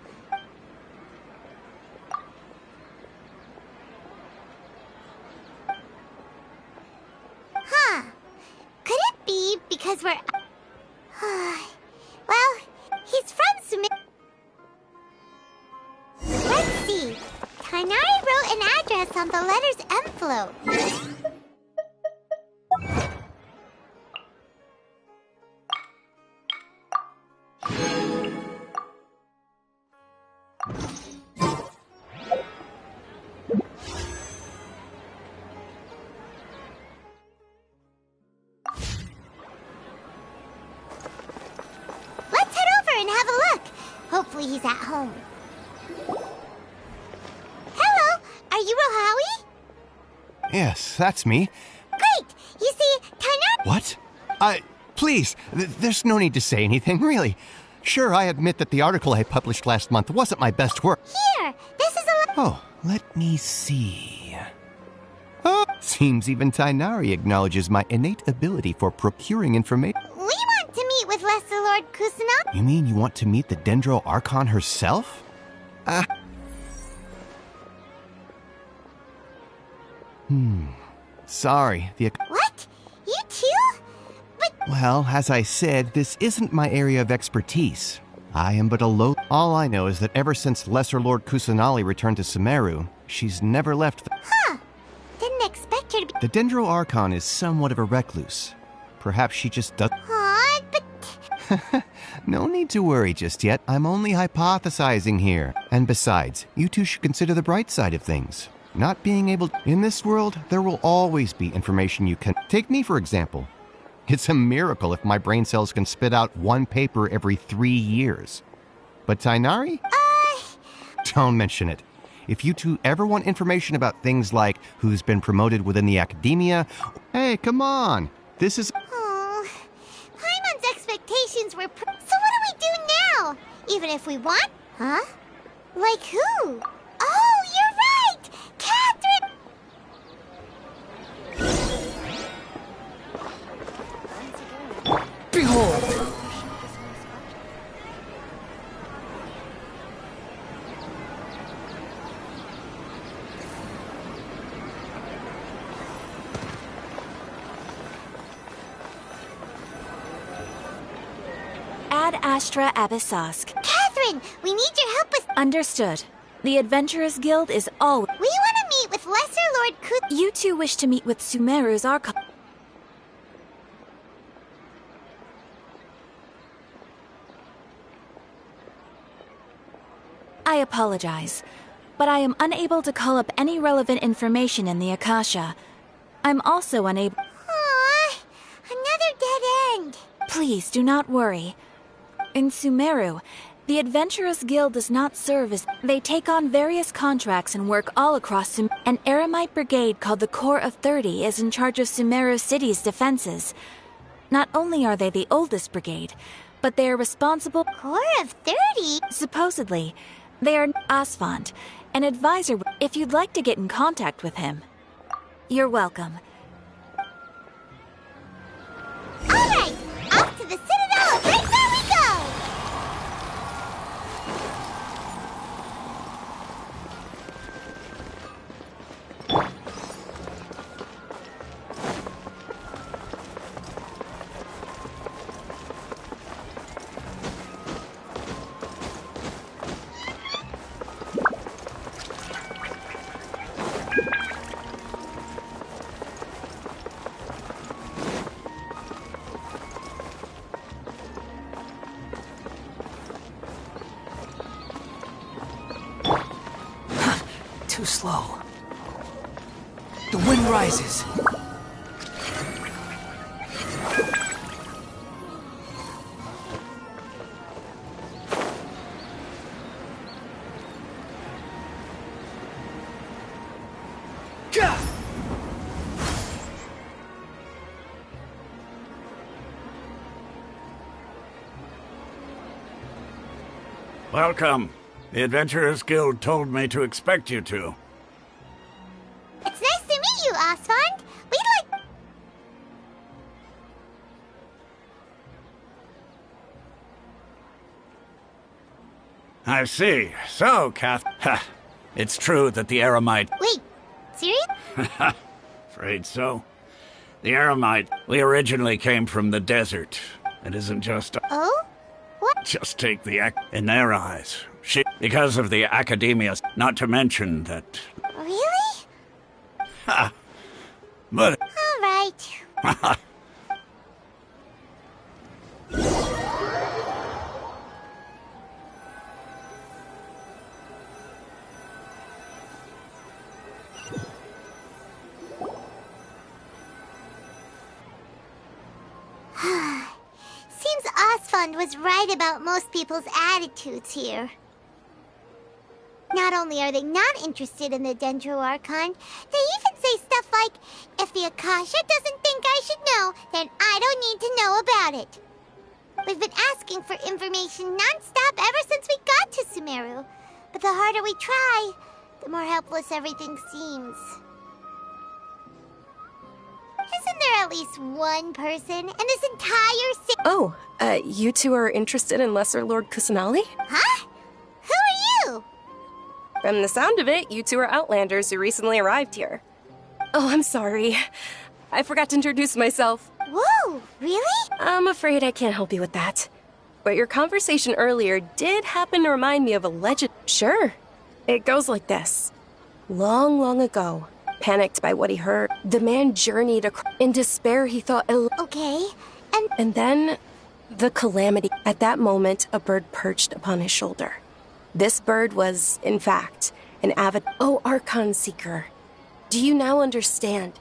[SPEAKER 1] Huh. Could it be because we're... Well, he's from Sumeru. Let's see. Tainari wrote an address on the letter's envelope. Hopefully he's at home. Hello, are you Rohawi?
[SPEAKER 16] Yes, that's me.
[SPEAKER 1] Great! You see, Tainari...
[SPEAKER 16] What? Please, there's no need to say anything, really. Sure, I admit that the article I published last month wasn't my best work.
[SPEAKER 1] Here, this is a...
[SPEAKER 16] Oh, let me see. Oh, seems even Tainari acknowledges my innate ability for procuring information.
[SPEAKER 1] We want to meet with Lesser Lord Kusanagi.
[SPEAKER 16] You mean you want to meet the Dendro Archon herself? Sorry,
[SPEAKER 1] What? You too? But...
[SPEAKER 16] Well, as I said, this isn't my area of expertise. I am but a All I know is that ever since Lesser Lord Kusanali returned to Sumeru, she's never left
[SPEAKER 1] Huh. Didn't expect her to be...
[SPEAKER 16] The Dendro Archon is somewhat of a recluse. Perhaps she just does...
[SPEAKER 1] Aw, but...
[SPEAKER 16] No need to worry just yet. I'm only hypothesizing here. And besides, you two should consider the bright side of things. Not being able to... In this world, there will always be information you can... Take me, for example. It's a miracle if my brain cells can spit out one paper every 3 years. But Tainari? Don't mention it. If you two ever want information about things like who's been promoted within the academia... Hey, come on! This is...
[SPEAKER 1] Oh, Paimon's expectations were... So what do we do now? Even if we want... Huh? Like who? Oh, you're right! Catherine!
[SPEAKER 2] Behold!
[SPEAKER 17] Ad Astra Abyssosk.
[SPEAKER 1] Catherine! Aaron, we need your help with...
[SPEAKER 17] Understood. The Adventurers Guild is all...
[SPEAKER 1] We want to meet with Lesser Lord Kuth...
[SPEAKER 17] You two wish to meet with Sumeru's Archon... I apologize, but I am unable to call up any relevant information in the Akasha. I'm also unable...
[SPEAKER 1] Aww, another dead end.
[SPEAKER 17] Please do not worry. In Sumeru, the Adventurers Guild does not serve as... They take on various contracts and work all across Sumeru. An Eremite brigade called the Corps of 30 is in charge of Sumeru City's defenses. Not only are they the oldest brigade, but they are responsible...
[SPEAKER 1] Corps of 30?
[SPEAKER 17] Supposedly. They are Asfand, an advisor if you'd like to get in contact with him. You're welcome.
[SPEAKER 1] Alright, off to the Citadel of Racer we go!
[SPEAKER 2] Too slow. The wind rises. Gah!
[SPEAKER 18] Welcome. The Adventurers Guild told me to expect you two.
[SPEAKER 1] It's nice to meet you, Asfand. We'd like...
[SPEAKER 18] I see. So, Kath... Ha! It's true that the Eremite...
[SPEAKER 1] Wait, serious?
[SPEAKER 18] Afraid so. The Eremite... We originally came from the desert. It isn't just...
[SPEAKER 1] Oh? What?
[SPEAKER 18] Just take the in their eyes. Because of the academia, not to mention that...
[SPEAKER 1] Really?
[SPEAKER 18] Ha! But...
[SPEAKER 1] All right. Seems Asfand was right about most people's attitudes here. Not only are they not interested in the Dendro Archon, they even say stuff like, if the Akasha doesn't think I should know, then I don't need to know about it. We've been asking for information non-stop ever since we got to Sumeru. But the harder we try, the more helpless everything seems. Isn't there at least one person in this entire city?
[SPEAKER 19] Oh, you two are interested in Lesser Lord Kusanali?
[SPEAKER 1] Huh? Who are you?
[SPEAKER 19] From the sound of it, you two are Outlanders who recently arrived here. Oh, I'm sorry. I forgot to introduce myself.
[SPEAKER 1] Whoa, really?
[SPEAKER 19] I'm afraid I can't help you with that. But your conversation earlier did happen to remind me of a legend. Sure. It goes like this. Long, long ago, panicked by what he heard, the man journeyed across. In despair, he thought...
[SPEAKER 1] Okay,
[SPEAKER 19] And then, the calamity. At that moment, a bird perched upon his shoulder. This bird was, in fact, an avid... Oh, Archon Seeker. Do you now understand?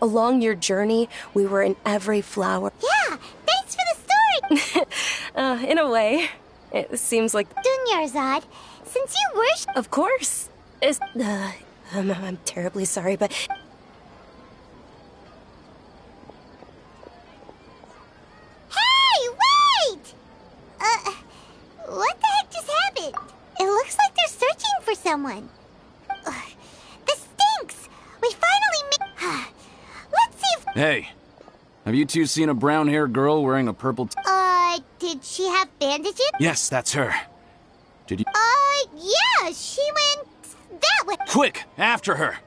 [SPEAKER 19] Along your journey, we were in every flower.
[SPEAKER 1] Yeah, thanks for the
[SPEAKER 19] story! In a way. It seems like...
[SPEAKER 1] Dunyarzad, since you worship...
[SPEAKER 19] Of course. I'm terribly sorry, but...
[SPEAKER 1] Hey, wait! What the heck just happened? It looks like they're searching for someone. This stinks! We finally made... Let's see if...
[SPEAKER 20] Hey, have you two seen a brown-haired girl wearing a purple
[SPEAKER 1] did she have bandages?
[SPEAKER 20] Yes, that's her. Did you...
[SPEAKER 1] Yeah, she went that way.
[SPEAKER 20] Quick, after her!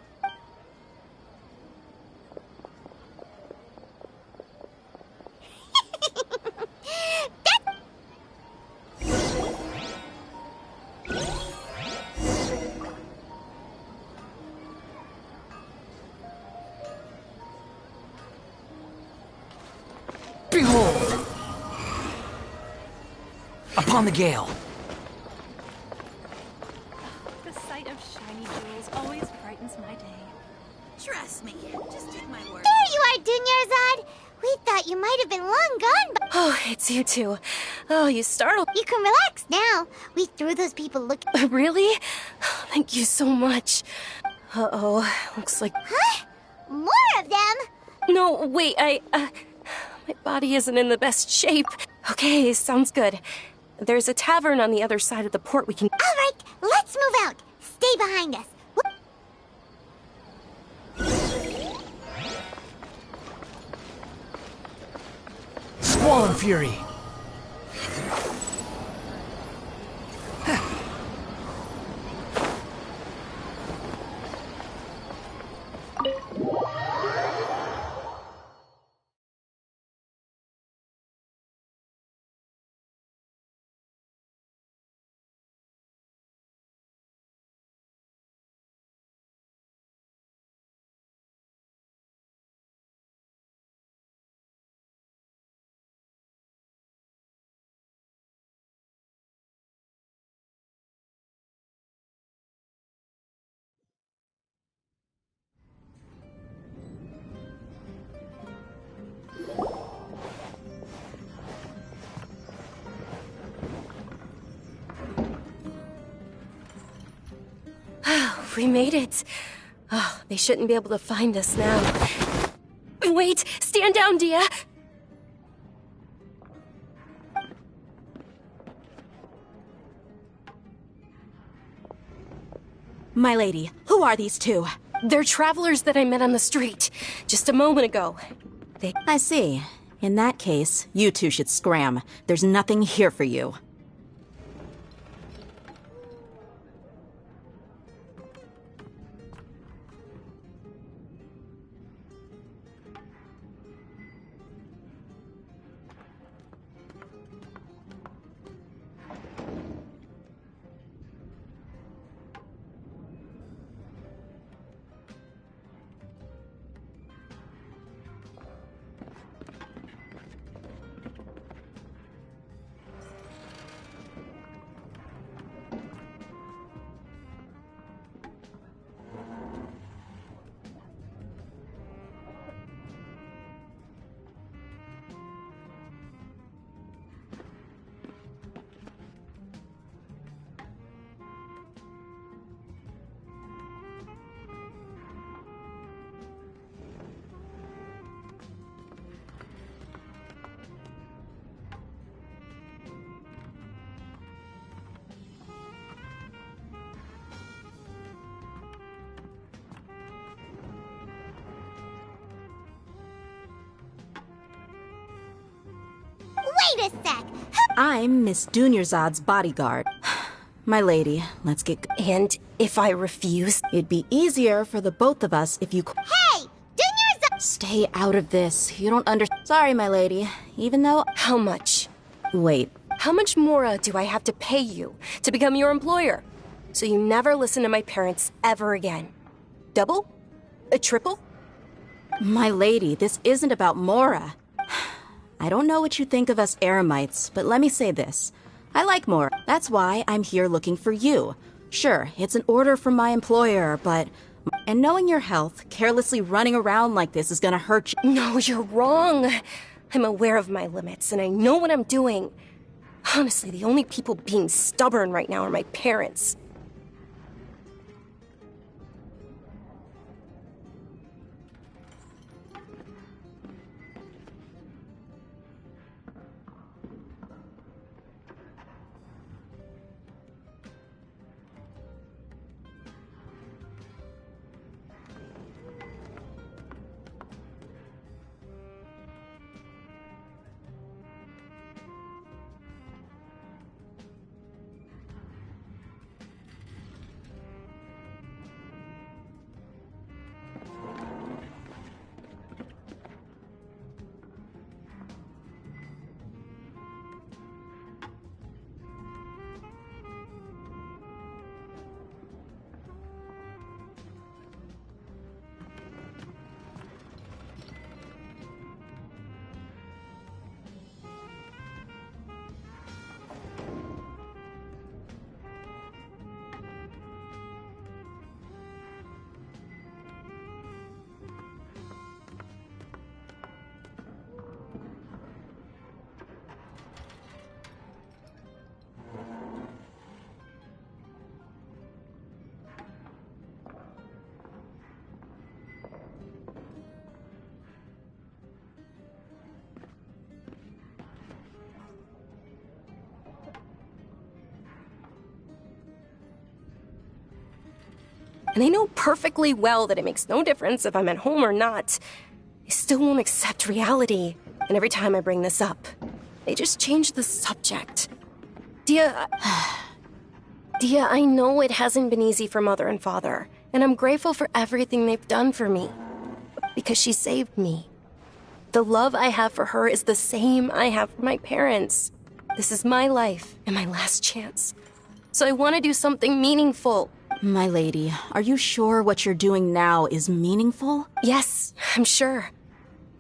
[SPEAKER 2] Behold! Upon the gale.
[SPEAKER 8] The sight of shiny jewels always brightens my day.
[SPEAKER 14] Trust me, just take my word.
[SPEAKER 1] There you are, Dunyarzad! We thought you might have been long gone, but...
[SPEAKER 19] Oh, it's you two. Oh, you startled.
[SPEAKER 1] You can relax now. We threw those people looking...
[SPEAKER 19] Really? Thank you so much. Uh-oh, looks like...
[SPEAKER 1] Huh? More of them?
[SPEAKER 19] No, wait, my body isn't in the best shape. Okay, sounds good. There's a tavern on the other side of the port we can...
[SPEAKER 1] All right, let's move out. Stay behind us.
[SPEAKER 2] Squall and Fury.
[SPEAKER 19] We made it. Oh, they shouldn't be able to find us now. Wait, stand down, Dia.
[SPEAKER 17] My lady, who are these two?
[SPEAKER 19] They're travelers that I met on the street just a moment ago.
[SPEAKER 17] I see. In that case, you two should scram. There's nothing here for you.
[SPEAKER 1] Wait a sec.
[SPEAKER 17] I'm Miss Dunyarzad's bodyguard. My lady, let's get...
[SPEAKER 19] And if I refuse?
[SPEAKER 17] It'd be easier for the both of us if you...
[SPEAKER 1] Hey! Dunyarzad!
[SPEAKER 17] Stay out of this. You don't Sorry, my lady. Even though...
[SPEAKER 19] How much?
[SPEAKER 17] Wait.
[SPEAKER 19] How much more do I have to pay you to become your employer? So you never listen to my parents ever again. Double? A triple?
[SPEAKER 17] My lady, this isn't about Mora. I don't know what you think of us Eremites, but let me say this. I like Mora. That's why I'm here looking for you. Sure, it's an order from my employer, but... And knowing your health, carelessly running around like this is gonna hurt you.
[SPEAKER 19] No, you're wrong. I'm aware of my limits, and I know what I'm doing. Honestly, the only people being stubborn right now are my parents. And they know perfectly well that it makes no difference if I'm at home or not. They still won't accept reality. And every time I bring this up, they just change the subject. Dia, I know it hasn't been easy for Mother and Father, and I'm grateful for everything they've done for me. Because she saved me. The love I have for her is the same I have for my parents. This is my life and my last chance. So I want to do something meaningful.
[SPEAKER 21] My lady, are you sure what you're doing now is meaningful?
[SPEAKER 19] Yes, I'm sure.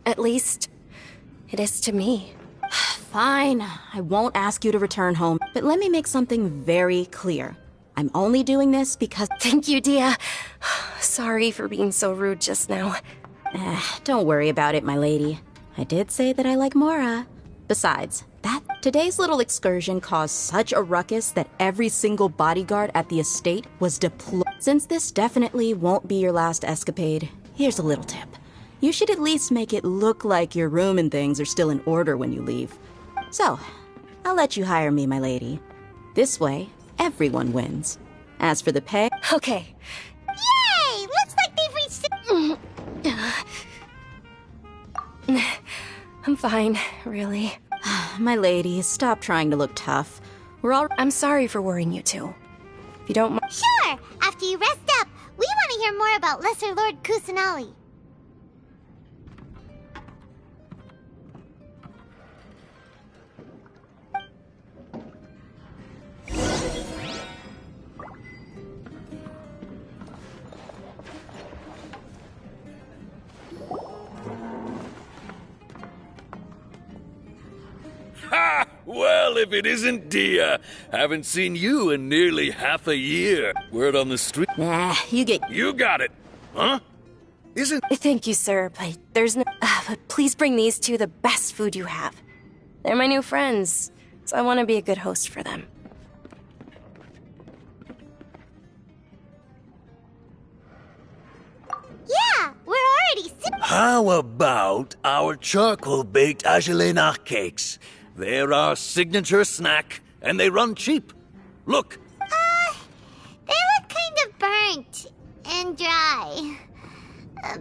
[SPEAKER 19] At least, it is to me.
[SPEAKER 21] Fine, I won't ask you to return home, but let me make something very clear. I'm only doing this because—
[SPEAKER 19] Thank you, Dia. Sorry for being so rude just now.
[SPEAKER 21] Don't worry about it, my lady. I did say that I like Mora. Besides, today's little excursion caused such a ruckus that every single bodyguard at the estate was deployed. Since this definitely won't be your last escapade, here's a little tip. You should at least make it look like your room and things are still in order when you leave. So, I'll let you hire me, my lady. This way, everyone wins. As for the pay—
[SPEAKER 19] Okay.
[SPEAKER 1] Yay! Looks like they've reached—
[SPEAKER 19] I'm fine, really.
[SPEAKER 21] My lady, stop trying to look tough.
[SPEAKER 19] I'm sorry for worrying you two. If you don't mind—
[SPEAKER 1] Sure! After you rest up, we want to hear more about Lesser Lord Kusanali.
[SPEAKER 9] Ha! Well, if it isn't Dia. Haven't seen you in nearly half a year. Word on the street.
[SPEAKER 21] Nah, you
[SPEAKER 9] got it. Huh?
[SPEAKER 19] Thank you, sir, but there's no— but please bring these two the best food you have. They're my new friends, so I want to be a good host for them.
[SPEAKER 1] Yeah, we're already—
[SPEAKER 22] How about our charcoal-baked Agelena cakes? They're our signature snack, and they run cheap. Look.
[SPEAKER 1] They look kind of burnt and dry.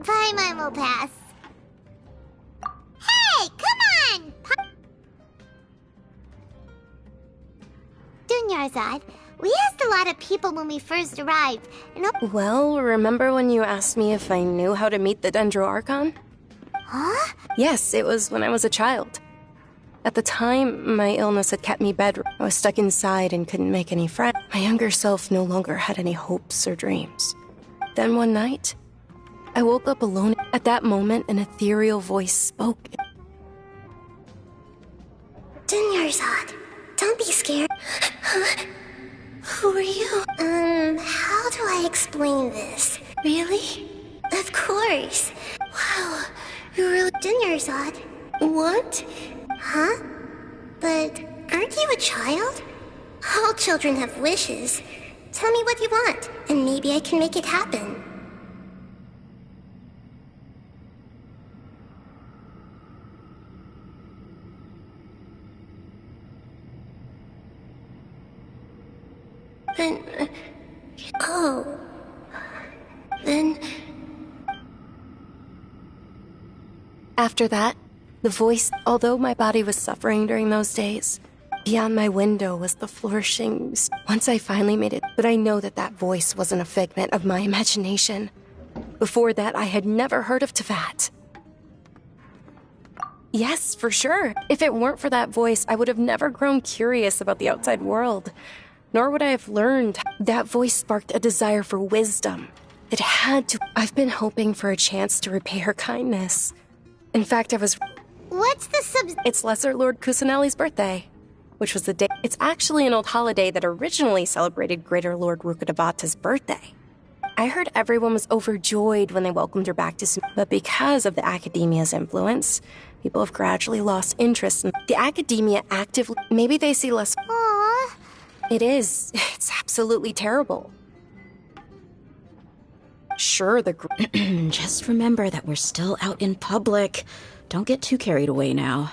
[SPEAKER 1] Paimon will pass. Hey, come on! Dunyarzad, we asked a lot of people when we first arrived, and—
[SPEAKER 19] Well, remember when you asked me if I knew how to meet the Dendro Archon?
[SPEAKER 1] Huh?
[SPEAKER 19] Yes, it was when I was a child. At the time, my illness had kept me bedridden. I was stuck inside and couldn't make any friends. My younger self no longer had any hopes or dreams. Then one night, I woke up alone. At that moment, an ethereal voice spoke.
[SPEAKER 1] Dunyarzad, don't be scared. Who are you? How do I explain this? Really? Of course. Wow, you're really— Dunyarzad. What? Huh? But aren't you a child? All children have wishes. Tell me what you want, and maybe I can make it happen. Then...
[SPEAKER 19] After that, the voice— although my body was suffering during those days, beyond my window was the flourishing— Once I finally made it, but I know that that voice wasn't a figment of my imagination. Before that, I had never heard of Teyvat. Yes, for sure. If it weren't for that voice, I would have never grown curious about the outside world. Nor would I have learned. That voice sparked a desire for wisdom. It had to— I've been hoping for a chance to repay her kindness. In fact, I was—
[SPEAKER 1] What's the
[SPEAKER 19] It's Lesser Lord Kusanali's birthday, which was the day— It's actually an old holiday that originally celebrated Greater Lord Rukkhadevata's birthday. I heard everyone was overjoyed when they welcomed her back to Sumeru, but because of the Academia's influence, people have gradually lost interest in the Academia actively— Maybe they see less—
[SPEAKER 1] Aww.
[SPEAKER 19] It is. It's absolutely terrible. Sure,
[SPEAKER 21] Just remember that we're still out in public. Don't get too carried away now.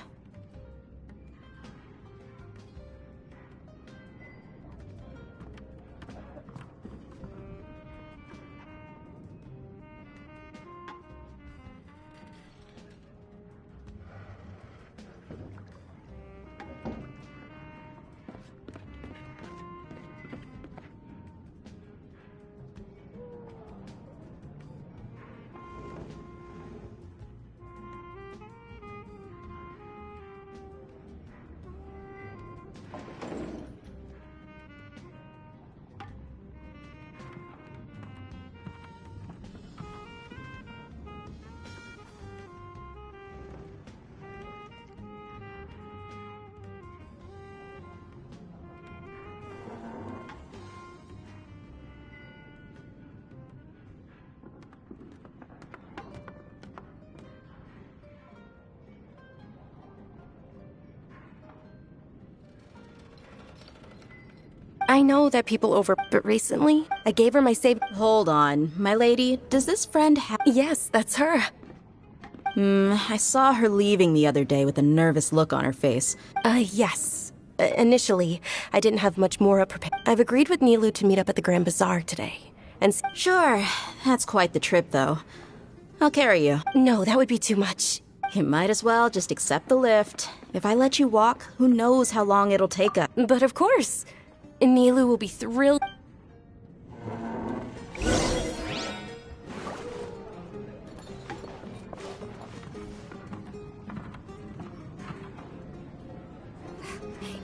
[SPEAKER 19] I know that people but recently, I gave her my save.
[SPEAKER 21] Hold on, my lady, does this friend have...
[SPEAKER 19] Yes, that's her.
[SPEAKER 21] I saw her leaving the other day with a nervous look on her face.
[SPEAKER 19] Yes. Initially, I didn't have much more prepared. I've agreed with Nilou to meet up at the Grand Bazaar today. And
[SPEAKER 21] sure, that's quite the trip, though. I'll carry you.
[SPEAKER 19] No, that would be too much.
[SPEAKER 21] You might as well just accept the lift. If I let you walk, who knows how long it'll take us.
[SPEAKER 19] But of course. Nilou will be thrilled.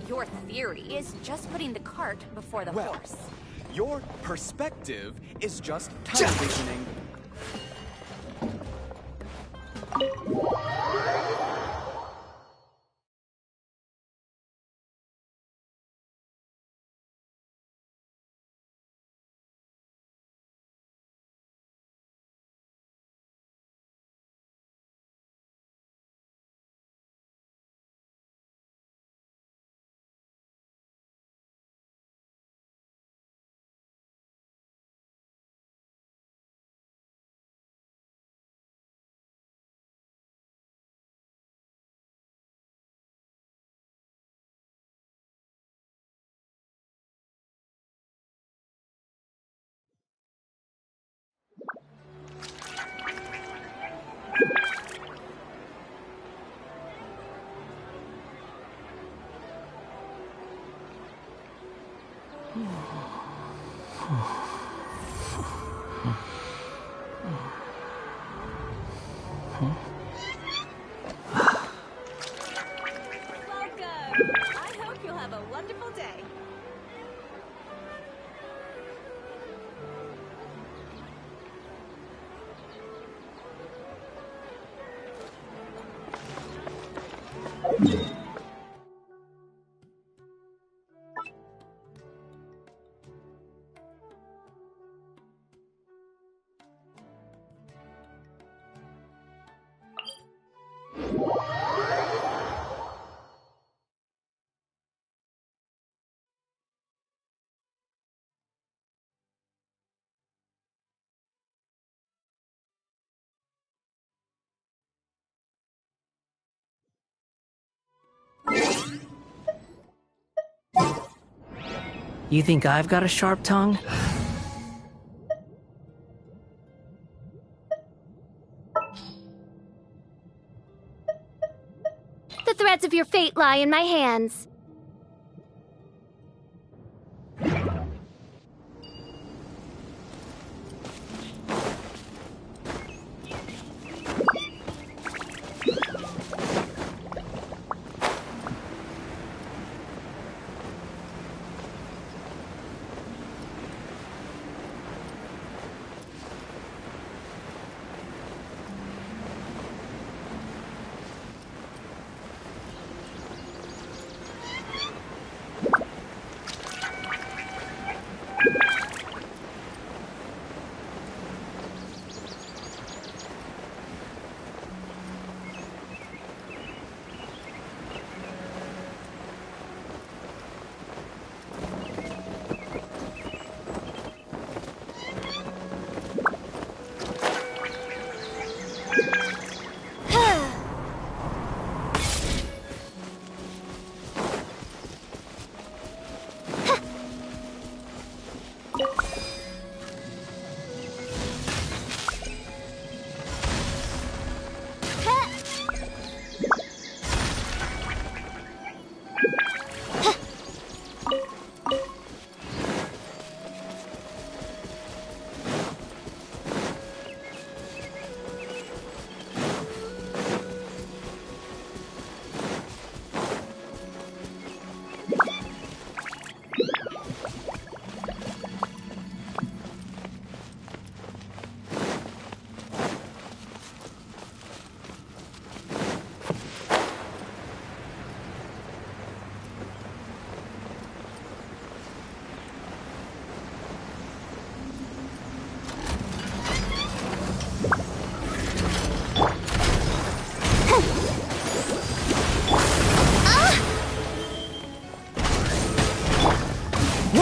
[SPEAKER 14] Your theory is just putting the cart before the horse.
[SPEAKER 10] Your perspective is just televisioning.
[SPEAKER 3] You think I've got a sharp tongue?
[SPEAKER 1] The threads of your fate lie in my hands.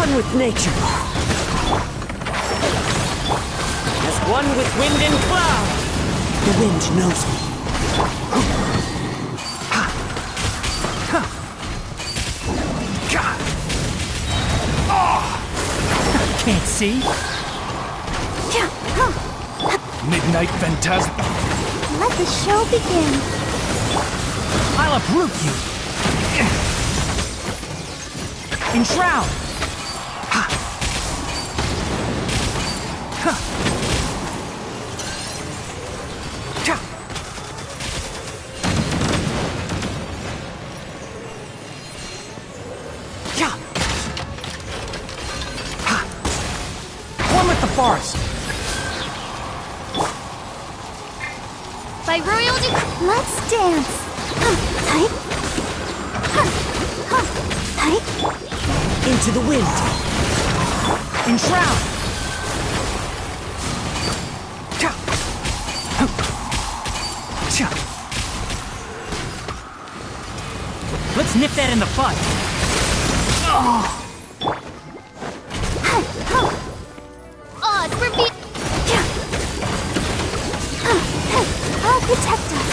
[SPEAKER 3] one with nature. As one with wind and cloud. The wind knows me.
[SPEAKER 6] Can't see.
[SPEAKER 2] Midnight Phantasm.
[SPEAKER 1] Let the show begin.
[SPEAKER 6] I'll uproot you. Enshroud. One with the forest.
[SPEAKER 1] By royal let's dance. Tight. Tight.
[SPEAKER 3] Into the wind.
[SPEAKER 6] Enshroud. Let's nip that in the bud.
[SPEAKER 1] Oz, reveal. I'll protect us.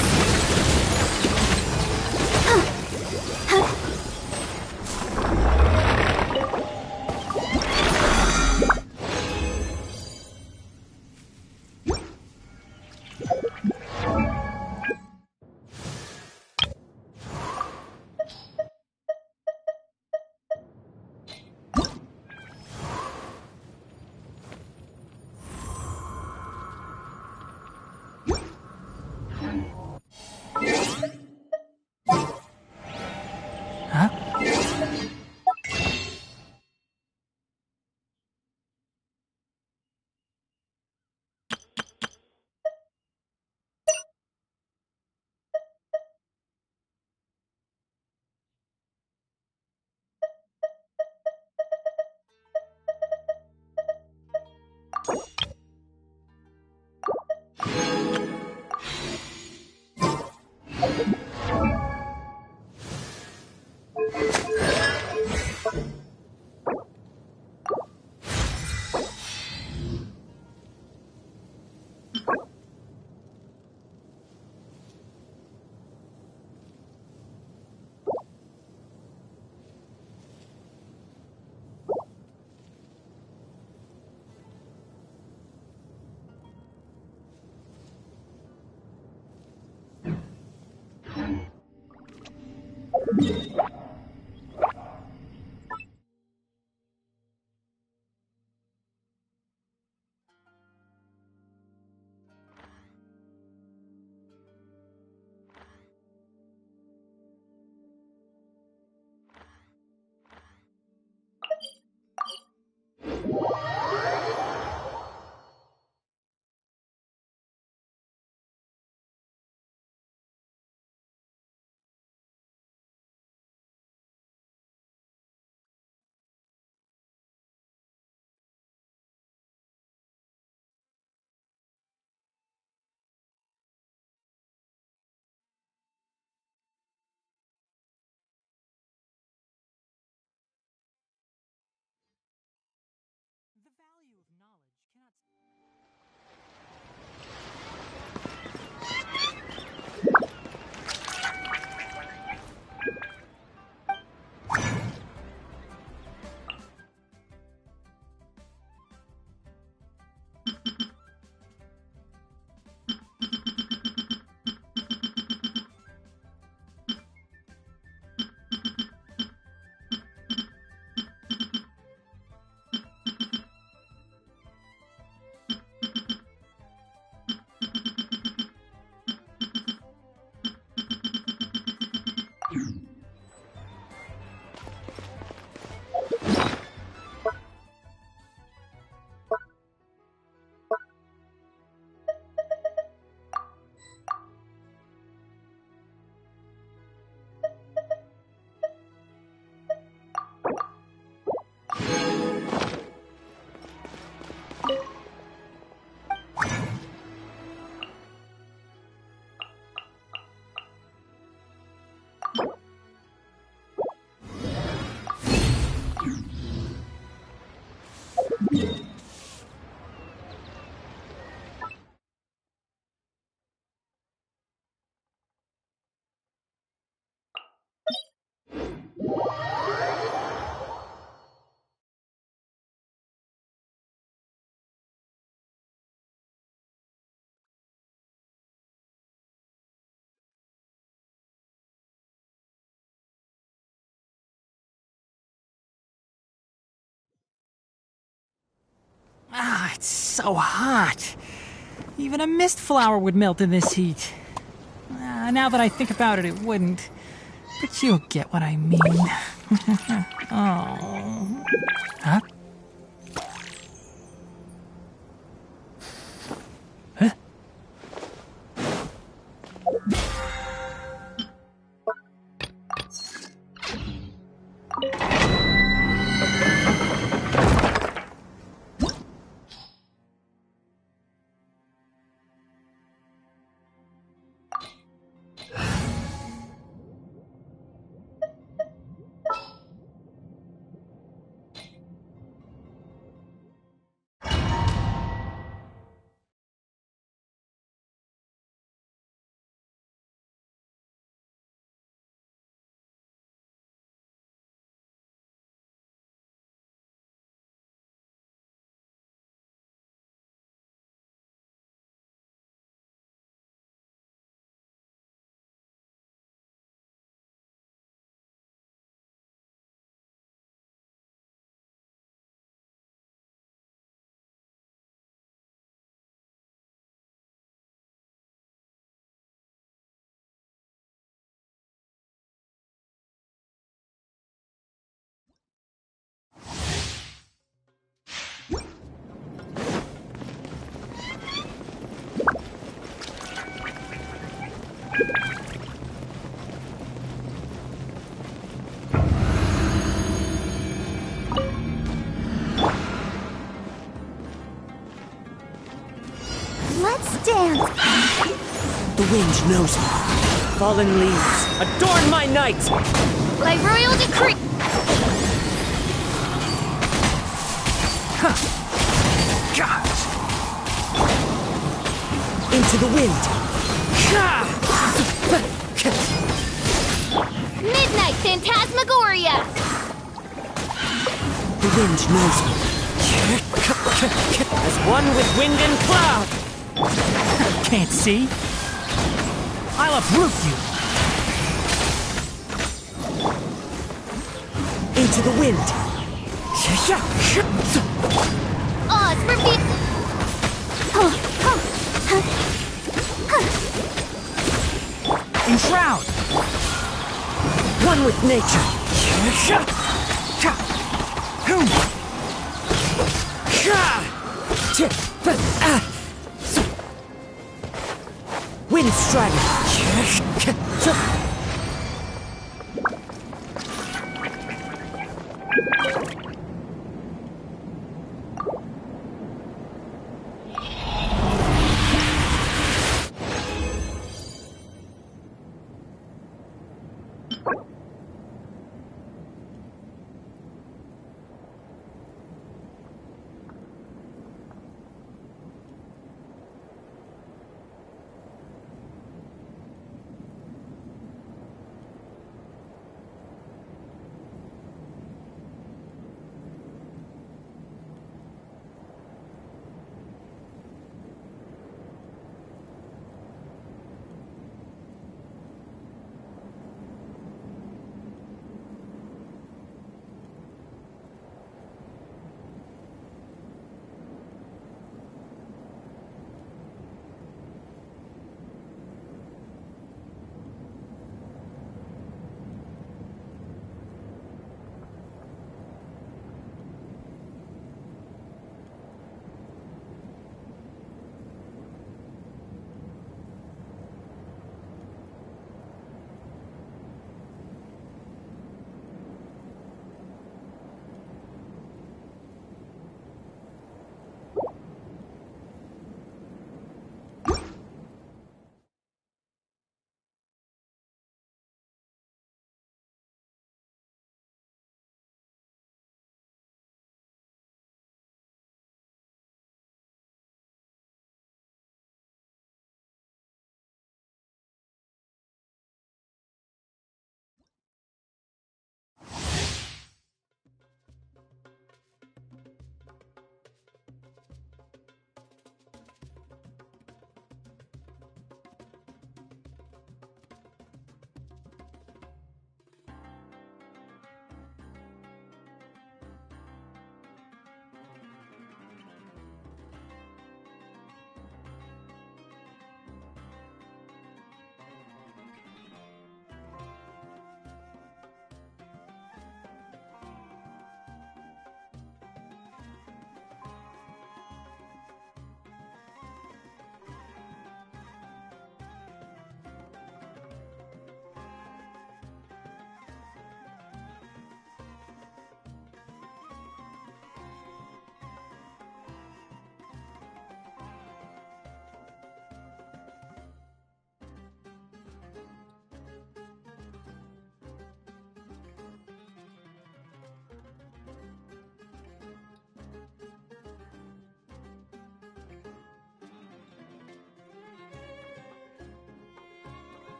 [SPEAKER 6] Ah, it's so hot. Even a mist flower would melt in this heat. Now that I think about it, it wouldn't. But you'll get what I mean. Oh. Huh? Huh?
[SPEAKER 1] Let's dance.
[SPEAKER 3] The wind knows me. Fallen leaves, adorn my night!
[SPEAKER 1] By royal decree.
[SPEAKER 3] Into the wind!
[SPEAKER 1] Midnight Phantasmagoria.
[SPEAKER 3] The wind knows me. As one with wind and cloud!
[SPEAKER 6] Can't see? I'll uproot you!
[SPEAKER 3] Into the wind!
[SPEAKER 1] Oz reveal.
[SPEAKER 6] Enshroud!
[SPEAKER 3] One with nature! Wind Strider!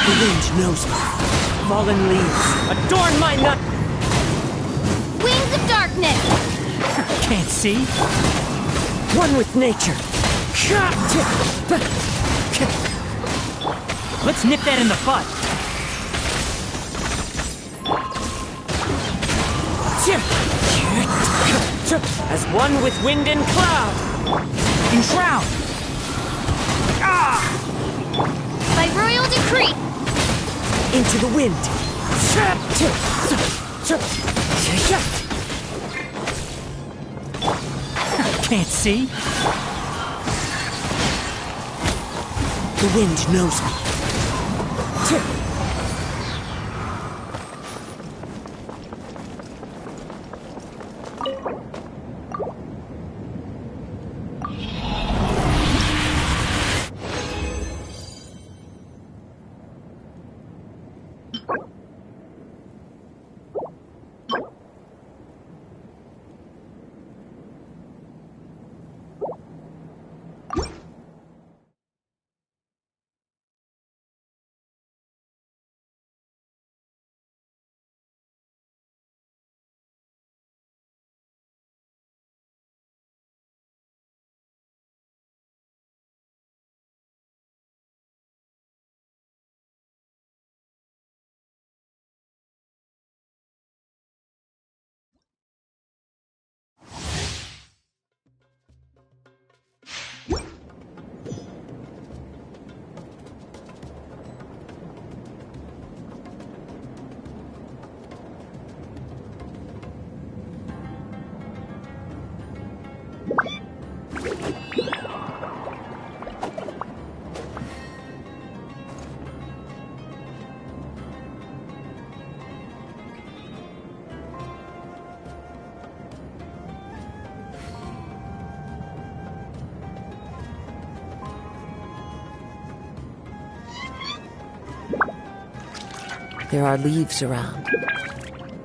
[SPEAKER 3] The wind knows me. Fallen leaves, adorn my nut.
[SPEAKER 1] Wings of darkness!
[SPEAKER 6] Can't see.
[SPEAKER 3] One with nature.
[SPEAKER 6] Let's nip that in the bud.
[SPEAKER 3] As one with wind and cloud.
[SPEAKER 6] Enshroud.
[SPEAKER 1] By royal decree!
[SPEAKER 3] Into the wind.
[SPEAKER 6] Can't see.
[SPEAKER 3] The wind knows me. There are leaves around,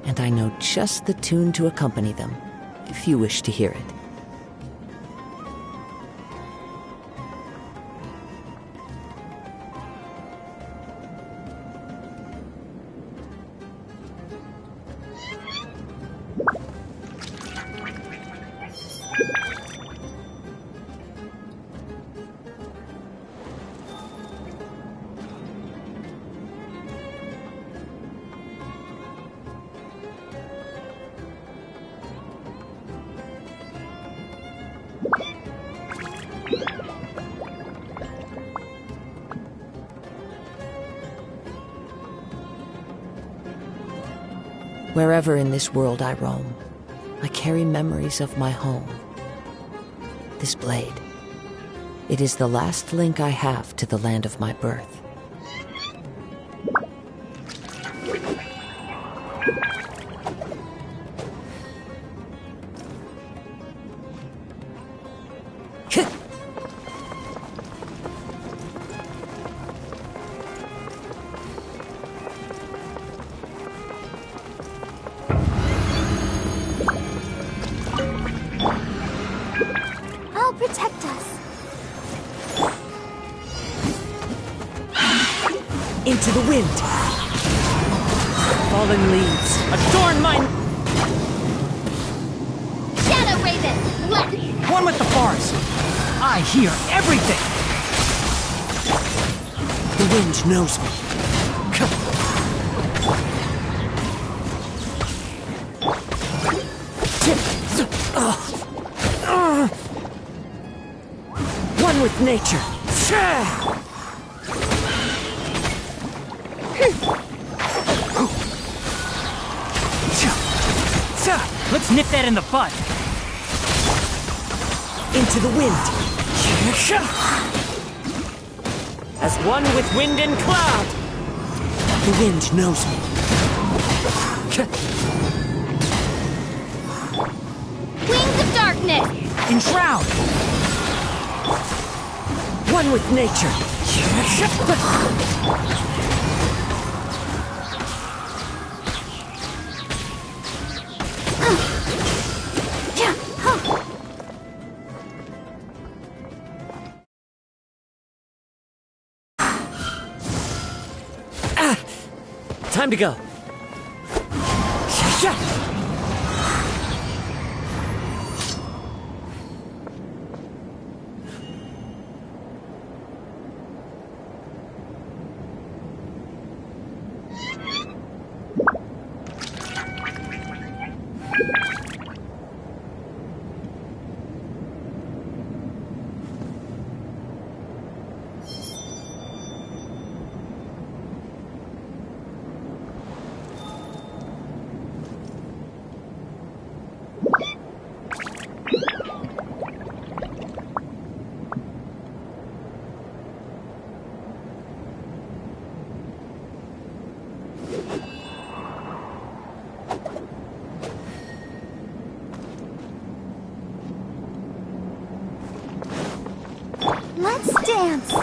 [SPEAKER 3] and I know just the tune to accompany them, if you wish to hear it. Wherever in this world I roam, I carry memories of my home. This blade, it is the last link I have to the land of my birth.
[SPEAKER 1] Protect us.
[SPEAKER 3] Into the wind. Fallen leaves, adorn my...
[SPEAKER 1] Shadow Raven, left.
[SPEAKER 6] One with the forest. I hear everything.
[SPEAKER 3] The wind knows me. One with nature.
[SPEAKER 6] Let's nip that in the bud.
[SPEAKER 3] Into the wind. As one with wind and cloud. The wind knows me.
[SPEAKER 1] Wings of darkness.
[SPEAKER 6] Enshroud.
[SPEAKER 3] One with nature.
[SPEAKER 4] Time to go.
[SPEAKER 1] Let's dance.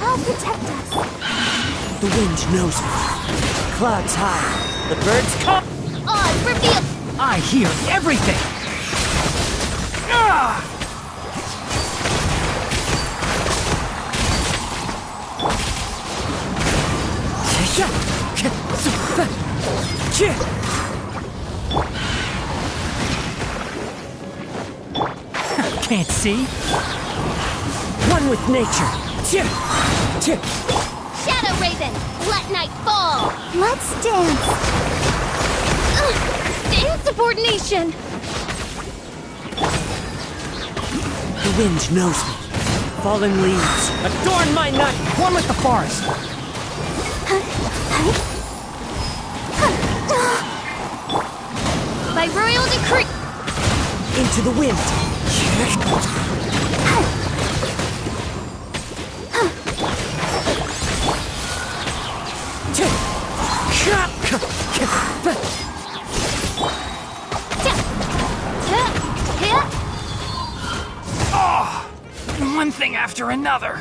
[SPEAKER 1] I'll protect us.
[SPEAKER 4] The wind knows me. Clouds high. The birds come.
[SPEAKER 1] Oz, reveal.
[SPEAKER 4] I hear everything. Ah!
[SPEAKER 6] Can't see.
[SPEAKER 4] One with nature.
[SPEAKER 1] Shadow Raven, let night fall. Let's dance. Insubordination.
[SPEAKER 4] The wind knows me. Fallen leaves adorn my night. One with the forest.
[SPEAKER 1] By royal decree.
[SPEAKER 4] Into the wind.
[SPEAKER 6] Oh, one thing after another.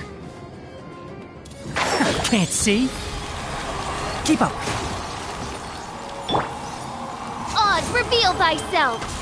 [SPEAKER 6] Can't see. Keep up.
[SPEAKER 1] Oz, reveal thyself!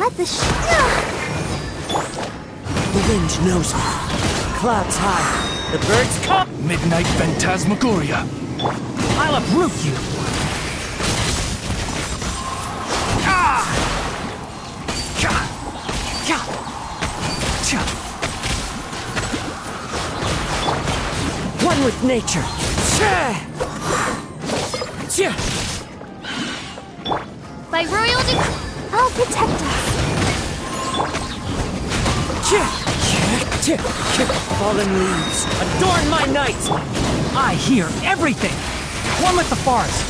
[SPEAKER 1] let the
[SPEAKER 4] The wind knows me. Clouds high. The birds come.
[SPEAKER 2] Midnight Phantasmagoria.
[SPEAKER 6] I'll uproot you.
[SPEAKER 4] One with nature.
[SPEAKER 1] By royal decree, I'll protect us.
[SPEAKER 4] Fallen leaves, adorn my night!
[SPEAKER 6] I hear everything! One with the forest!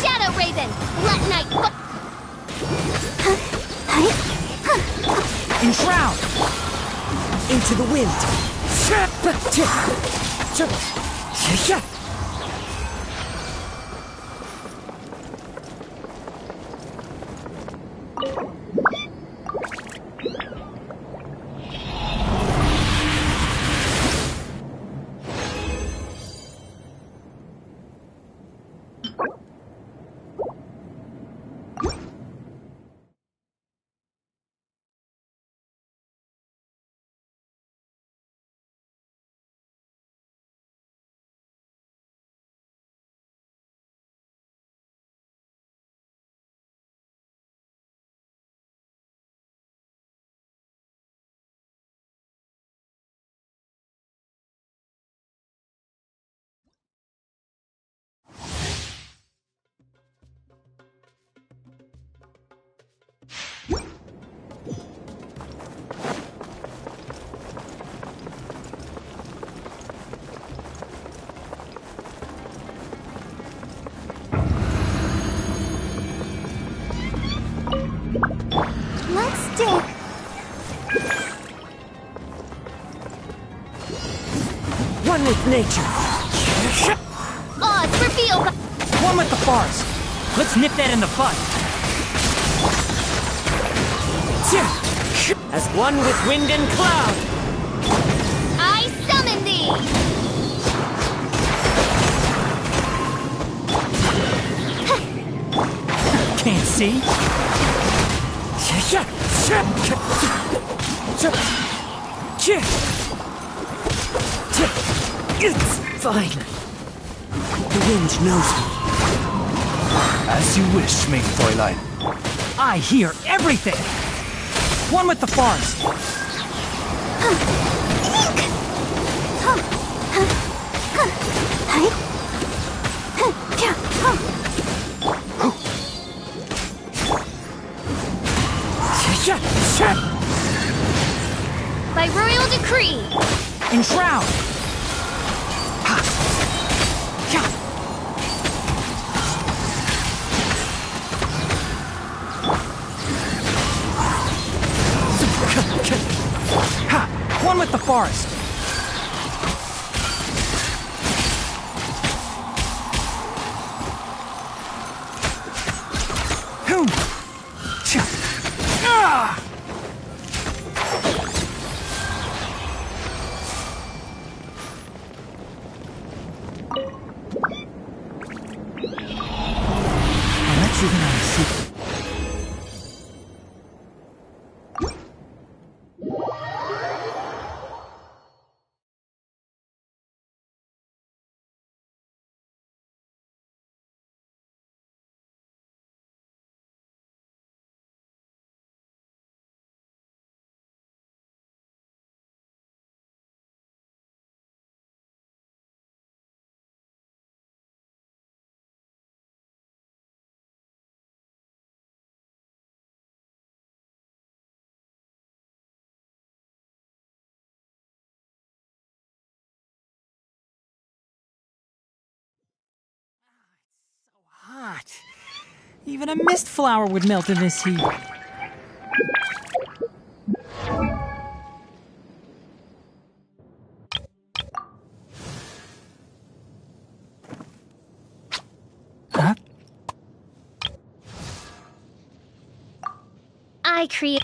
[SPEAKER 1] Shadow Raven, let night
[SPEAKER 6] Enshroud!
[SPEAKER 4] Into the wind!
[SPEAKER 1] Let's dig.
[SPEAKER 4] One with nature.
[SPEAKER 1] Odds revealed.
[SPEAKER 6] One with the forest. Let's nip that in the bud.
[SPEAKER 4] As one with wind and cloud.
[SPEAKER 1] I summon thee.
[SPEAKER 6] Can't see?
[SPEAKER 4] It's fine. The wind knows me.
[SPEAKER 2] As you wish, Maid Fräulein.
[SPEAKER 6] I hear everything! One with the forest!
[SPEAKER 1] By royal decree.
[SPEAKER 6] Enshroud! One with the forest! I'll let you in on a secret. Hot. Even a mist flower would melt in this heat. Huh?
[SPEAKER 1] I create.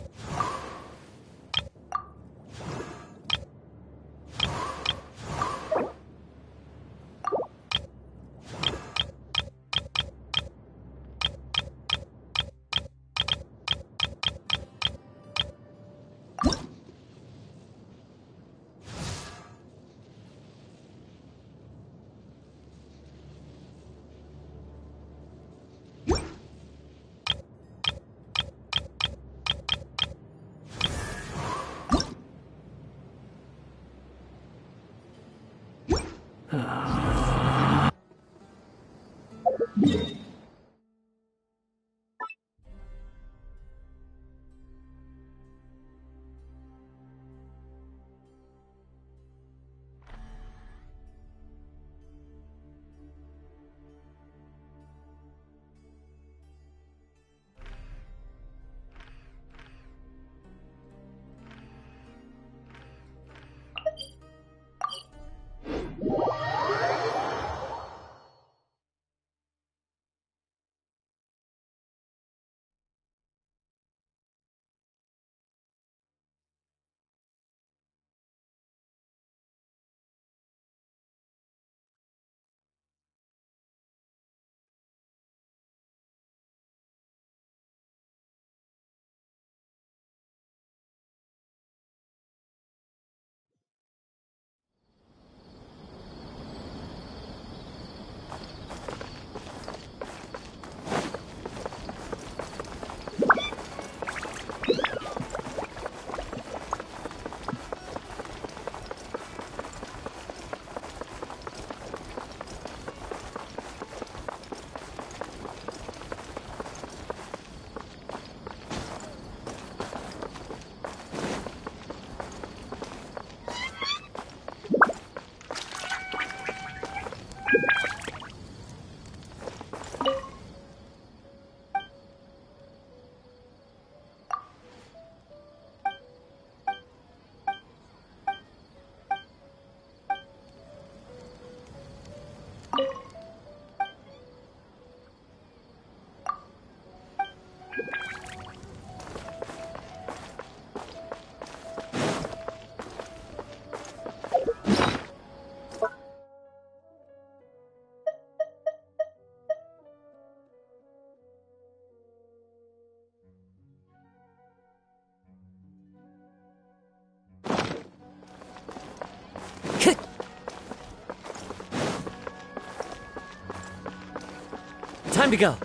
[SPEAKER 4] Time to go.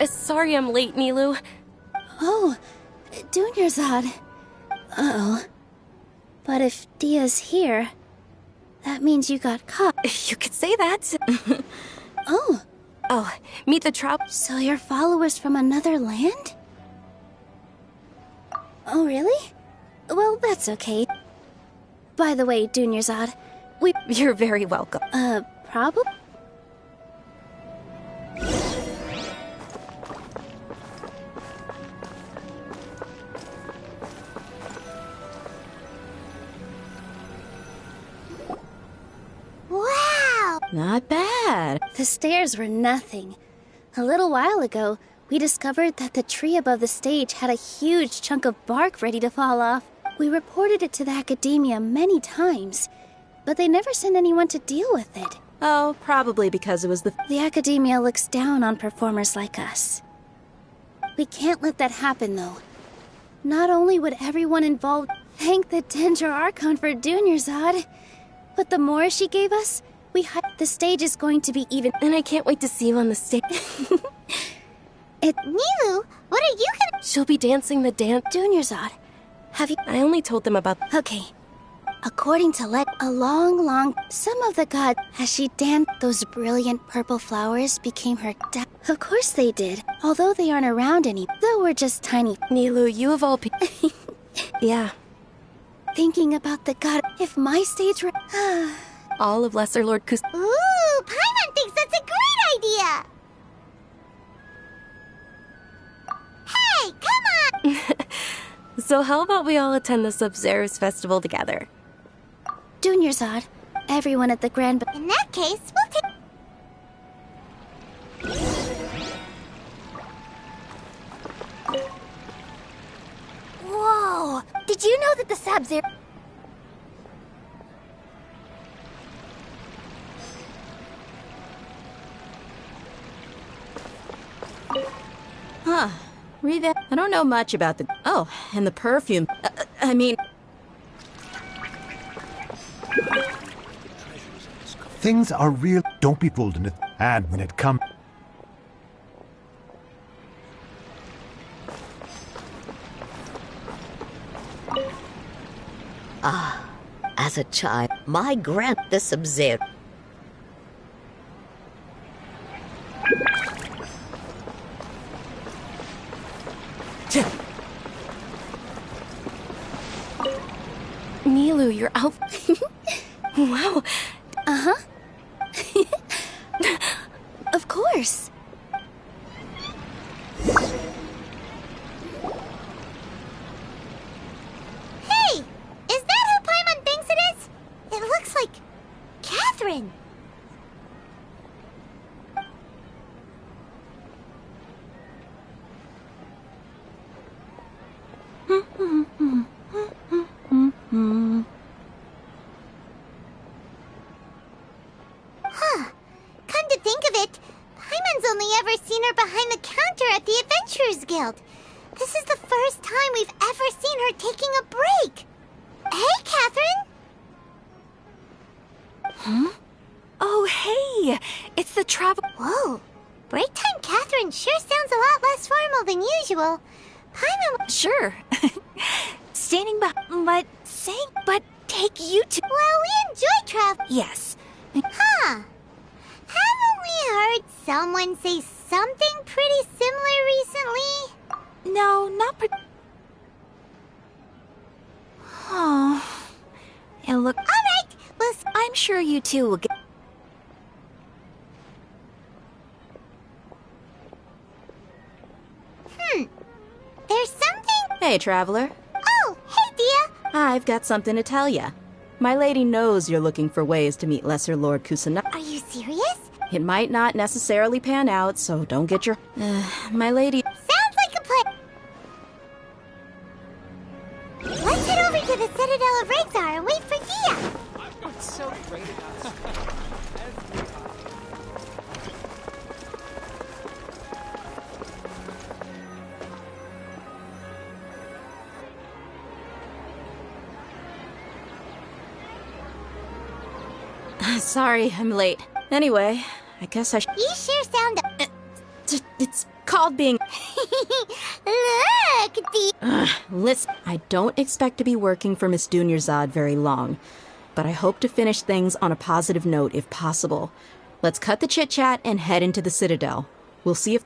[SPEAKER 19] Sorry I'm late, Nilou.
[SPEAKER 5] Oh, Dunyarzad. Uh-oh. But if Dia's here, that means you got caught.
[SPEAKER 19] You could say that.
[SPEAKER 5] Oh.
[SPEAKER 19] Oh, meet the trop.
[SPEAKER 5] So you're followers from another land? Oh, really? Well, that's okay. By the way, Dunyarzad,
[SPEAKER 19] You're very welcome.
[SPEAKER 5] Probably?
[SPEAKER 1] Wow!
[SPEAKER 21] Not bad.
[SPEAKER 5] The stairs were nothing. A little while ago, we discovered that the tree above the stage had a huge chunk of bark ready to fall off. We reported it to the academia many times, but they never sent anyone to deal with it.
[SPEAKER 21] Oh, probably because it was
[SPEAKER 5] The academia looks down on performers like us. We can't let that happen, though. Not only would everyone involved thank the Dendra Archon for Dunyarzad, but the more she gave us, the stage is going to be even.
[SPEAKER 19] And I can't wait to see you on the stage.
[SPEAKER 1] Nilou, what are you gonna...
[SPEAKER 19] She'll be dancing the dance.
[SPEAKER 5] Dunyarzad, have you...
[SPEAKER 19] I only told them about...
[SPEAKER 5] Okay. According to some of the gods, as she danced, those brilliant purple flowers became her Of course they did, although they aren't around any, though we're just tiny.
[SPEAKER 19] Nilou, you of all Yeah.
[SPEAKER 5] Thinking about the god, if my stage were...
[SPEAKER 19] all of Lesser Lord Kus...
[SPEAKER 1] Ooh, Paimon thinks that's a great idea! Hey, come on!
[SPEAKER 19] So how about we all attend the Sub-Zerus festival together?
[SPEAKER 5] Dunyarzad, everyone at the Grand...
[SPEAKER 1] In that case, we'll take... Whoa! Did you know that the Sub-Zerus...
[SPEAKER 21] Huh. I don't know much about the... Oh, and the perfume. I mean...
[SPEAKER 7] Things are real. Don't be fooled in it. And when it comes...
[SPEAKER 11] Ah, as a child, my this observed.
[SPEAKER 5] Nilou, you're out. Wow. Uh-huh. Of course.
[SPEAKER 1] Hey! Is that who Paimon thinks it is? It looks like Catherine. Huh. Come to think of it, Paimon's only ever seen her behind the counter at the Adventurers Guild. This is the first time we've ever seen her taking a break. Hey, Catherine!
[SPEAKER 17] Huh? Oh, hey! It's the travel...
[SPEAKER 1] Whoa. Break time Catherine sure sounds a lot less formal than usual. Paimon...
[SPEAKER 17] Sure. Standing by... But take you to...
[SPEAKER 1] Well, we enjoy travel.
[SPEAKER 17] Yes.
[SPEAKER 1] Huh. Haven't we heard someone say something pretty similar recently?
[SPEAKER 17] No, not Oh. And look...
[SPEAKER 1] Alright, well...
[SPEAKER 17] I'm sure you two will get...
[SPEAKER 1] There's something...
[SPEAKER 21] Hey, traveler.
[SPEAKER 1] Oh, hey, Dia.
[SPEAKER 21] I've got something to tell ya. My lady knows you're looking for ways to meet Lesser Lord Kusanagi.
[SPEAKER 1] Are you serious?
[SPEAKER 21] It might not necessarily pan out, so don't get your... my lady...
[SPEAKER 1] Sounds like a plan. Let's head over to the Citadel of Rexar and wait for Dia.
[SPEAKER 4] It's so great about
[SPEAKER 21] Sorry, I'm late. Anyway, I guess I
[SPEAKER 1] You sure sound...
[SPEAKER 21] It's called being...
[SPEAKER 1] Look, Dia.
[SPEAKER 21] Listen, I don't expect to be working for Miss Dunyarzad very long, but I hope to finish things on a positive note if possible. Let's cut the chit-chat and head into the Citadel. We'll see if...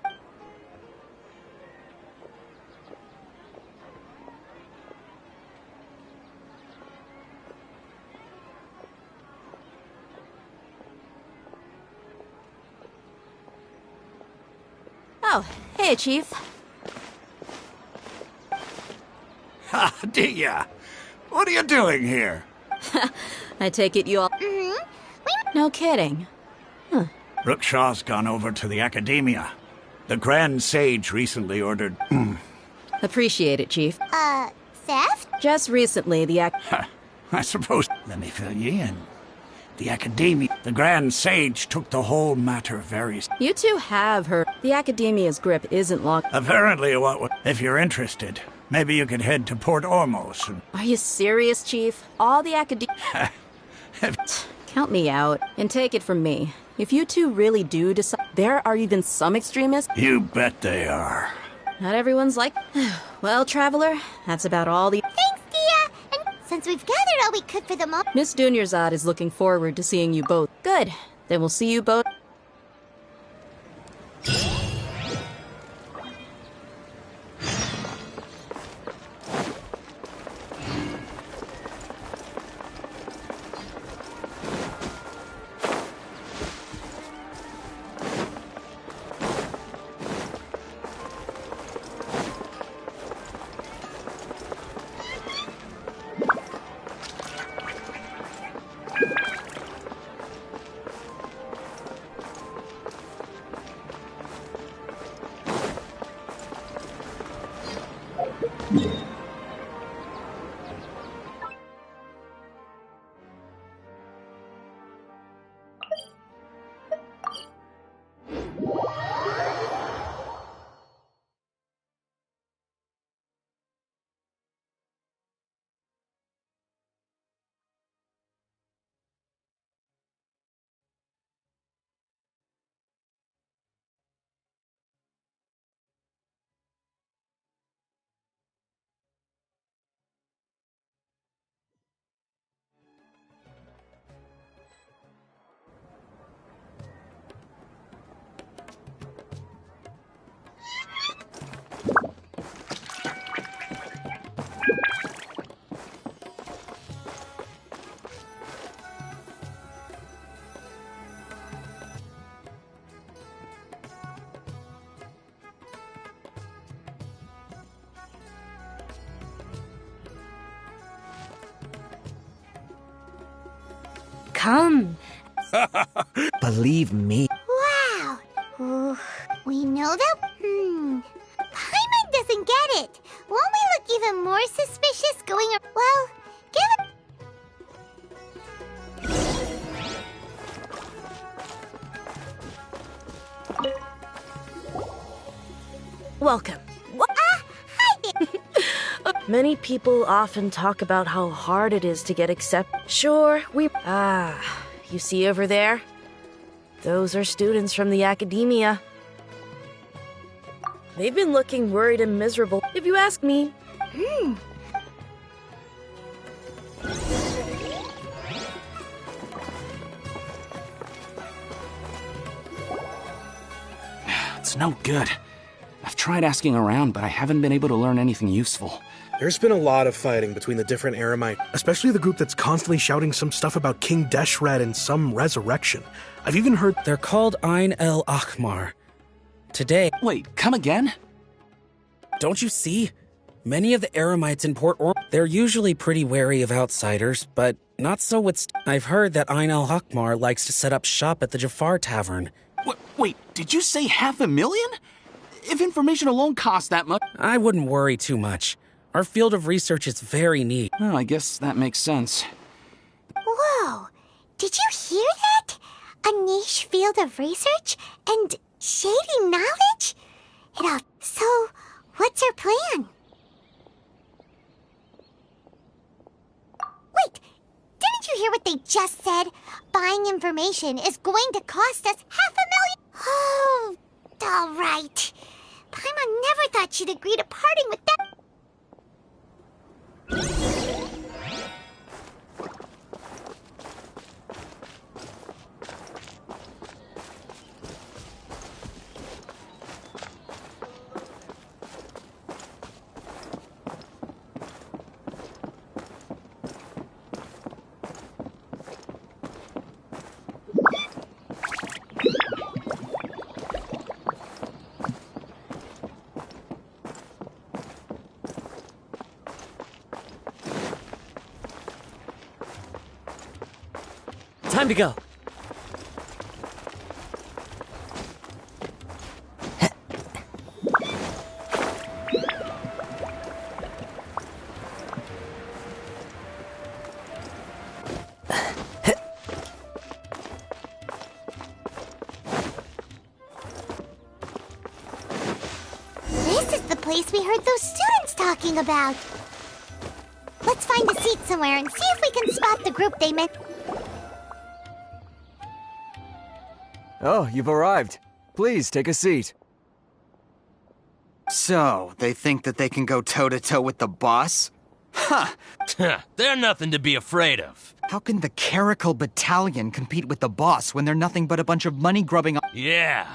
[SPEAKER 21] Oh, hey, Chief.
[SPEAKER 18] Ha, Dia! What are you doing here?
[SPEAKER 21] I take it you all... No kidding.
[SPEAKER 18] Rookshaw's gone over to the Academia. The Grand Sage recently ordered...
[SPEAKER 21] Appreciate it, Chief.
[SPEAKER 1] Theft?
[SPEAKER 21] Just recently, the
[SPEAKER 18] I suppose... Let me fill you in. The Academia... The Grand Sage took the whole matter very...
[SPEAKER 21] You two have heard. The Academia's grip isn't long...
[SPEAKER 18] Apparently, if you're interested, maybe you could head to Port Ormos and...
[SPEAKER 21] Are you serious, Chief? All the Academia... Count me out, and take it from me. If you two really do decide... There are even some extremists...
[SPEAKER 18] You bet they are.
[SPEAKER 21] Not everyone's like... Well, Traveler, that's about all the...
[SPEAKER 1] Thanks, Dia. And since we've gathered all we could for the moment...
[SPEAKER 21] Miss Dunyarzad is looking forward to seeing you both. Good. Then we'll see you both...
[SPEAKER 19] come.
[SPEAKER 4] Believe me.
[SPEAKER 1] Wow. Ooh, we know that. Paimon doesn't get it. Won't we look even more suspicious going? Well, give it.
[SPEAKER 12] Welcome.
[SPEAKER 1] Hi there.
[SPEAKER 12] Many people often talk about how hard it is to get accepted. Sure, you see over there? Those are students from the academia. They've been looking worried and miserable, if you ask me.
[SPEAKER 20] It's no good. I've tried asking around, but I haven't been able to learn anything useful.
[SPEAKER 13] There's been a lot of fighting between the different Eremite, especially the group that's constantly shouting some stuff about King Deshret and some resurrection. I've even heard
[SPEAKER 4] they're called Ain el Akhmar. Today...
[SPEAKER 20] Wait, come again?
[SPEAKER 4] Don't you see? Many of the Eremites in Port Orm, they're usually pretty wary of outsiders, but not so with... I've heard that Ain el Akhmar likes to set up shop at the Jafar Tavern.
[SPEAKER 20] Wait, did you say 500,000? If information alone costs that much...
[SPEAKER 4] I wouldn't worry too much. Our field of research is very neat.
[SPEAKER 20] Oh, I guess that makes sense.
[SPEAKER 1] Whoa! Did you hear that? A niche field of research and shady knowledge? So, what's our plan? Wait, didn't you hear what they just said? Buying information is going to cost us 500,000. Oh, all right. Paimon never thought she'd agree to parting with that.
[SPEAKER 4] Time to go.
[SPEAKER 1] This is the place we heard those students talking about. Let's find a seat somewhere and see if we can spot the group they met.
[SPEAKER 23] Oh, you've arrived. Please, take a seat.
[SPEAKER 24] So, they think that they can go toe-to-toe with the boss?
[SPEAKER 25] Huh. They're nothing to be afraid of.
[SPEAKER 23] How can the Caracal Battalion compete with the boss when they're nothing but a bunch of money-grubbing...
[SPEAKER 25] Yeah,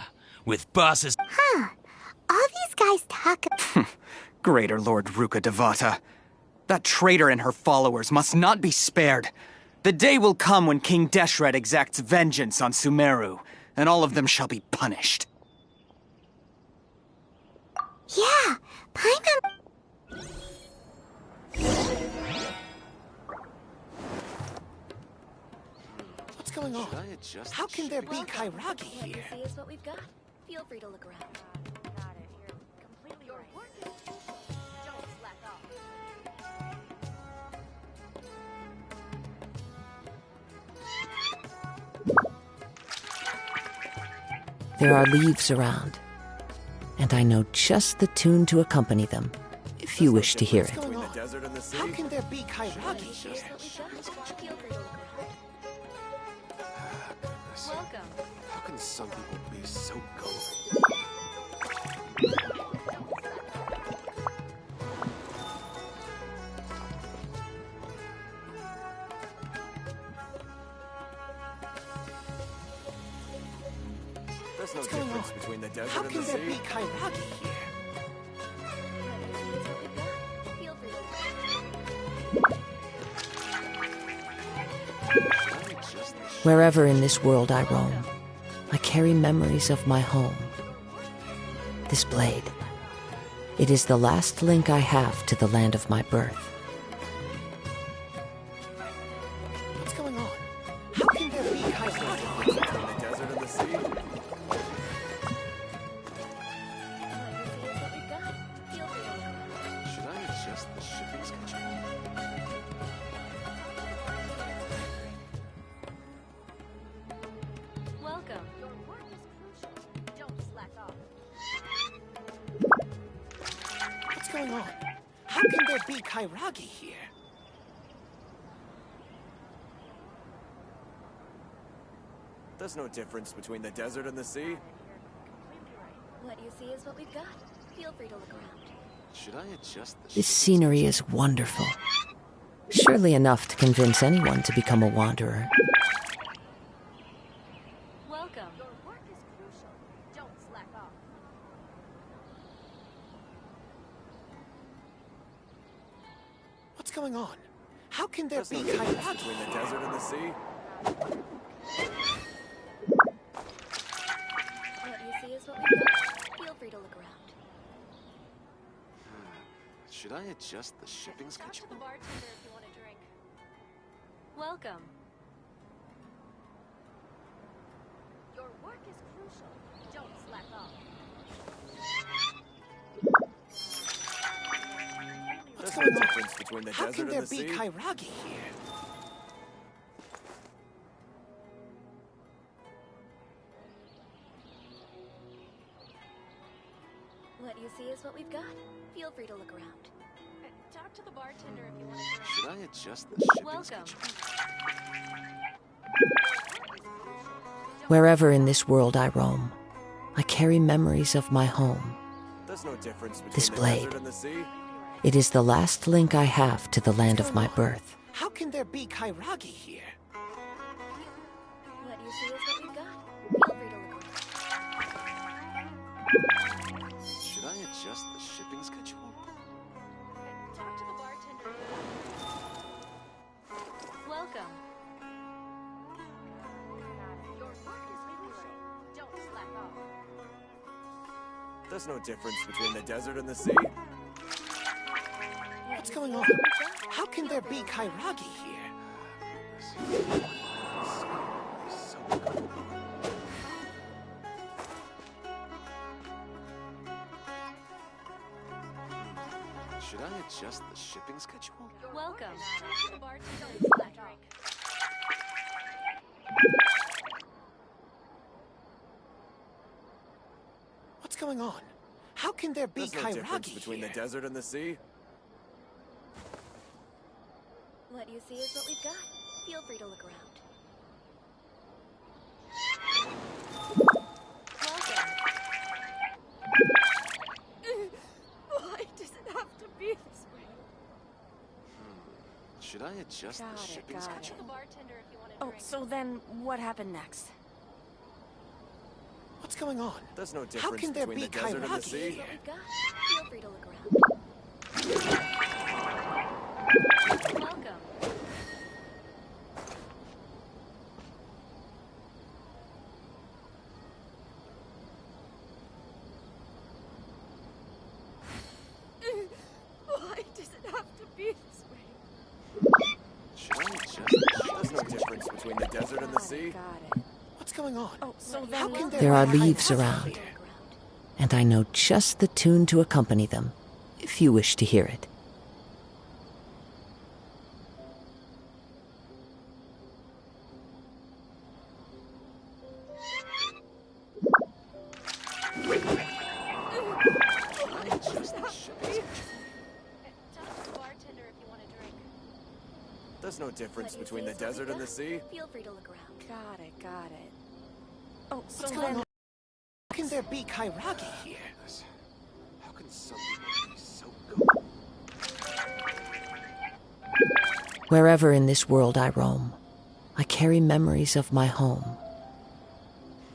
[SPEAKER 25] with bosses...
[SPEAKER 1] Huh. All these guys talk...
[SPEAKER 23] Greater Lord Ruka Devata. That traitor and her followers must not be spared. The day will come when King Deshret exacts vengeance on Sumeru, and all of them shall be punished.
[SPEAKER 1] Yeah, Paimon...
[SPEAKER 10] What's going on? How can there be Kairagi here?
[SPEAKER 17] See is what we've got. Feel free to look around.
[SPEAKER 14] Got it. You're completely right. Don't slack off.
[SPEAKER 3] There are leaves around, and I know just the tune to accompany them, if you wish to hear it.
[SPEAKER 10] How can there be Kairagi here?
[SPEAKER 14] Welcome.
[SPEAKER 10] How can some people be so gullible?
[SPEAKER 23] There's no
[SPEAKER 10] What's going
[SPEAKER 23] difference
[SPEAKER 10] on?
[SPEAKER 23] between the desert
[SPEAKER 10] How
[SPEAKER 23] and
[SPEAKER 10] can
[SPEAKER 23] the
[SPEAKER 10] there
[SPEAKER 23] sea.
[SPEAKER 10] be Kairagi here?
[SPEAKER 3] Wherever in this world I roam, I carry memories of my home. This blade, it is the last link I have to the land of my birth.
[SPEAKER 10] What's going on? How can going on? How can there be Kairagi here?
[SPEAKER 8] There's no difference between the desert and the sea.
[SPEAKER 17] What you see is what we've got. Feel free to look around.
[SPEAKER 8] Should I adjust the
[SPEAKER 3] This scenery is wonderful. Surely enough to convince anyone to become a wanderer.
[SPEAKER 14] Welcome. Your work is crucial. Don't slack off.
[SPEAKER 10] What's going on? How can there
[SPEAKER 8] There's
[SPEAKER 10] be
[SPEAKER 8] no difference
[SPEAKER 10] Kairagi
[SPEAKER 8] between the desert and the sea.
[SPEAKER 17] What you see is what we've got. Feel free to look around.
[SPEAKER 8] Should I adjust the shipping
[SPEAKER 14] Talk to
[SPEAKER 8] schedule?
[SPEAKER 14] the bartender if you want a drink. Welcome. Your work is crucial. Don't slack off.
[SPEAKER 10] What's
[SPEAKER 8] There's no
[SPEAKER 10] going on?
[SPEAKER 8] difference between the
[SPEAKER 10] How
[SPEAKER 8] desert
[SPEAKER 10] can there
[SPEAKER 8] and the
[SPEAKER 10] be
[SPEAKER 8] sea.
[SPEAKER 10] Kairagi here?
[SPEAKER 17] What you see is what we've got. Feel free to look around.
[SPEAKER 14] Talk to the bartender if you want a drink.
[SPEAKER 8] Should I adjust the shipping
[SPEAKER 14] Welcome.
[SPEAKER 8] schedule?
[SPEAKER 3] Wherever in this world I roam, I carry memories of my home.
[SPEAKER 8] There's no difference between
[SPEAKER 3] This
[SPEAKER 8] the
[SPEAKER 3] blade.
[SPEAKER 8] desert and the sea.
[SPEAKER 3] It is the last link I have to the land of my birth.
[SPEAKER 10] How can there be Kairagi here?
[SPEAKER 17] What you see is what we've got. Feel free to look around.
[SPEAKER 8] Should I adjust the shipping schedule?
[SPEAKER 14] Talk to the bartender. Welcome. Your work is crucial. Don't slack off.
[SPEAKER 8] There's no difference between the desert and the sea.
[SPEAKER 10] What's going on? How can there be Kairagi here?
[SPEAKER 8] Should I adjust the shipping schedule?
[SPEAKER 14] Welcome. Talk to the bartender. Don't slack off.
[SPEAKER 10] What's going on? How can there be
[SPEAKER 8] There's no difference
[SPEAKER 10] Kairagi
[SPEAKER 8] between
[SPEAKER 10] here?
[SPEAKER 8] the desert and the sea.
[SPEAKER 17] What you see is what we've got. Feel free to look around.
[SPEAKER 14] Why does it have to be this way?
[SPEAKER 8] Should I adjust the shipping
[SPEAKER 14] Talk to
[SPEAKER 8] schedule?
[SPEAKER 14] the bartender if you want a
[SPEAKER 19] Oh,
[SPEAKER 14] drink.
[SPEAKER 19] so then what happened next?
[SPEAKER 10] What's going on?
[SPEAKER 8] There's no
[SPEAKER 10] How
[SPEAKER 8] difference
[SPEAKER 10] can there
[SPEAKER 8] between
[SPEAKER 10] be
[SPEAKER 8] the desert and the
[SPEAKER 10] Kairagi
[SPEAKER 8] sea.
[SPEAKER 10] here?
[SPEAKER 17] We've got. Feel free to look around.
[SPEAKER 14] Welcome. Why does it have to be this way?
[SPEAKER 8] Should I adjust? There's no difference between the desert and the sea.
[SPEAKER 10] What's going on?
[SPEAKER 19] Oh, so then
[SPEAKER 10] How can
[SPEAKER 3] There are
[SPEAKER 10] be
[SPEAKER 3] leaves
[SPEAKER 10] Kairagi
[SPEAKER 3] around,
[SPEAKER 10] here?
[SPEAKER 3] and I know just the tune to accompany them, if you wish to hear it.
[SPEAKER 14] Talk to the bartender if you want a drink.
[SPEAKER 8] There's no difference
[SPEAKER 17] What you
[SPEAKER 8] between
[SPEAKER 17] see
[SPEAKER 8] the
[SPEAKER 17] is what
[SPEAKER 8] desert
[SPEAKER 17] we've
[SPEAKER 8] and the
[SPEAKER 17] got.
[SPEAKER 8] sea.
[SPEAKER 17] Feel free to look around.
[SPEAKER 19] Got it, got it. Oh, so
[SPEAKER 10] What's going
[SPEAKER 19] then
[SPEAKER 10] on? How can there be Kairagi here?
[SPEAKER 8] How can some people be so good?
[SPEAKER 3] Wherever in this world I roam, I carry memories of my home.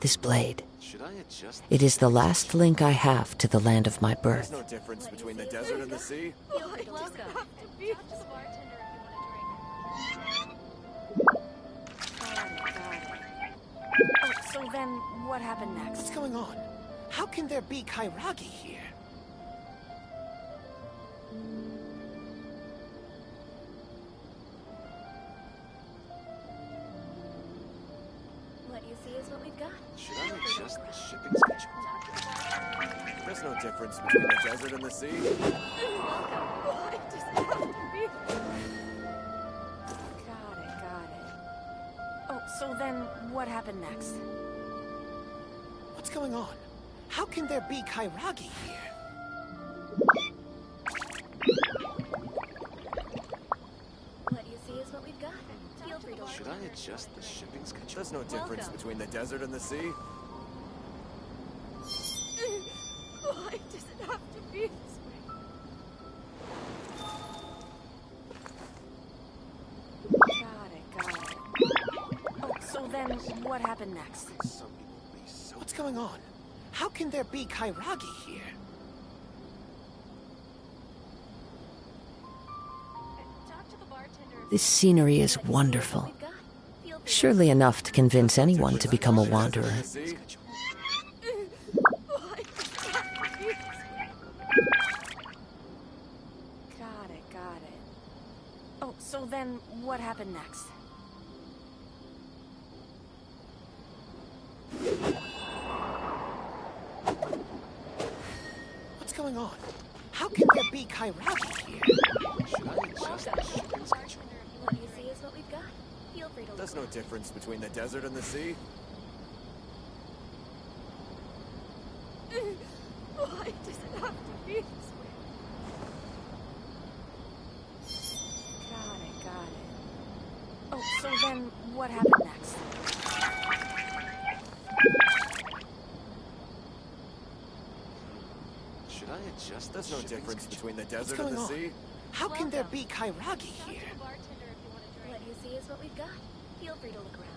[SPEAKER 3] This blade.
[SPEAKER 8] Should I adjust?
[SPEAKER 3] It is the last link I have to the land of my
[SPEAKER 8] There's
[SPEAKER 3] birth.
[SPEAKER 8] no difference between the desert and the sea.
[SPEAKER 14] Feel free to welcome. Talk to the bartender if you want a drink.
[SPEAKER 19] Oh, so then what happened next?
[SPEAKER 10] What's going on? How can there be Kairagi here?
[SPEAKER 17] What you see is what we've got.
[SPEAKER 8] Should I adjust the shipping schedule? There's no difference between the desert and the sea.
[SPEAKER 14] Why does it have to be?
[SPEAKER 19] Got it, got it. Oh, so then what happened next?
[SPEAKER 10] What's going on? How can there be Kairagi here?
[SPEAKER 8] adjust the shipping schedule? There's no difference between the desert and the sea.
[SPEAKER 14] Why does it have to be this way? Got it. Oh, so then what happened next?
[SPEAKER 10] What's going on? How can there be Kairagi here?
[SPEAKER 3] This scenery is wonderful. Surely enough to convince anyone to become a wanderer.
[SPEAKER 14] Got it. Oh, so then what happened next?
[SPEAKER 10] What's going on? How can there be Kairagi here?
[SPEAKER 8] Should I adjust the shipping schedule?
[SPEAKER 14] What you see is what we've got. Feel free to
[SPEAKER 8] There's no difference between the desert and the sea.
[SPEAKER 14] Why does it have to be this way? Got it. Oh, so then what happened next?
[SPEAKER 8] Should I adjust? There's no difference between the
[SPEAKER 10] What's
[SPEAKER 8] desert
[SPEAKER 10] going
[SPEAKER 8] and the
[SPEAKER 10] on?
[SPEAKER 8] sea.
[SPEAKER 10] How can there be Kairagi here?
[SPEAKER 14] What you see is what we've got. Feel free to look around.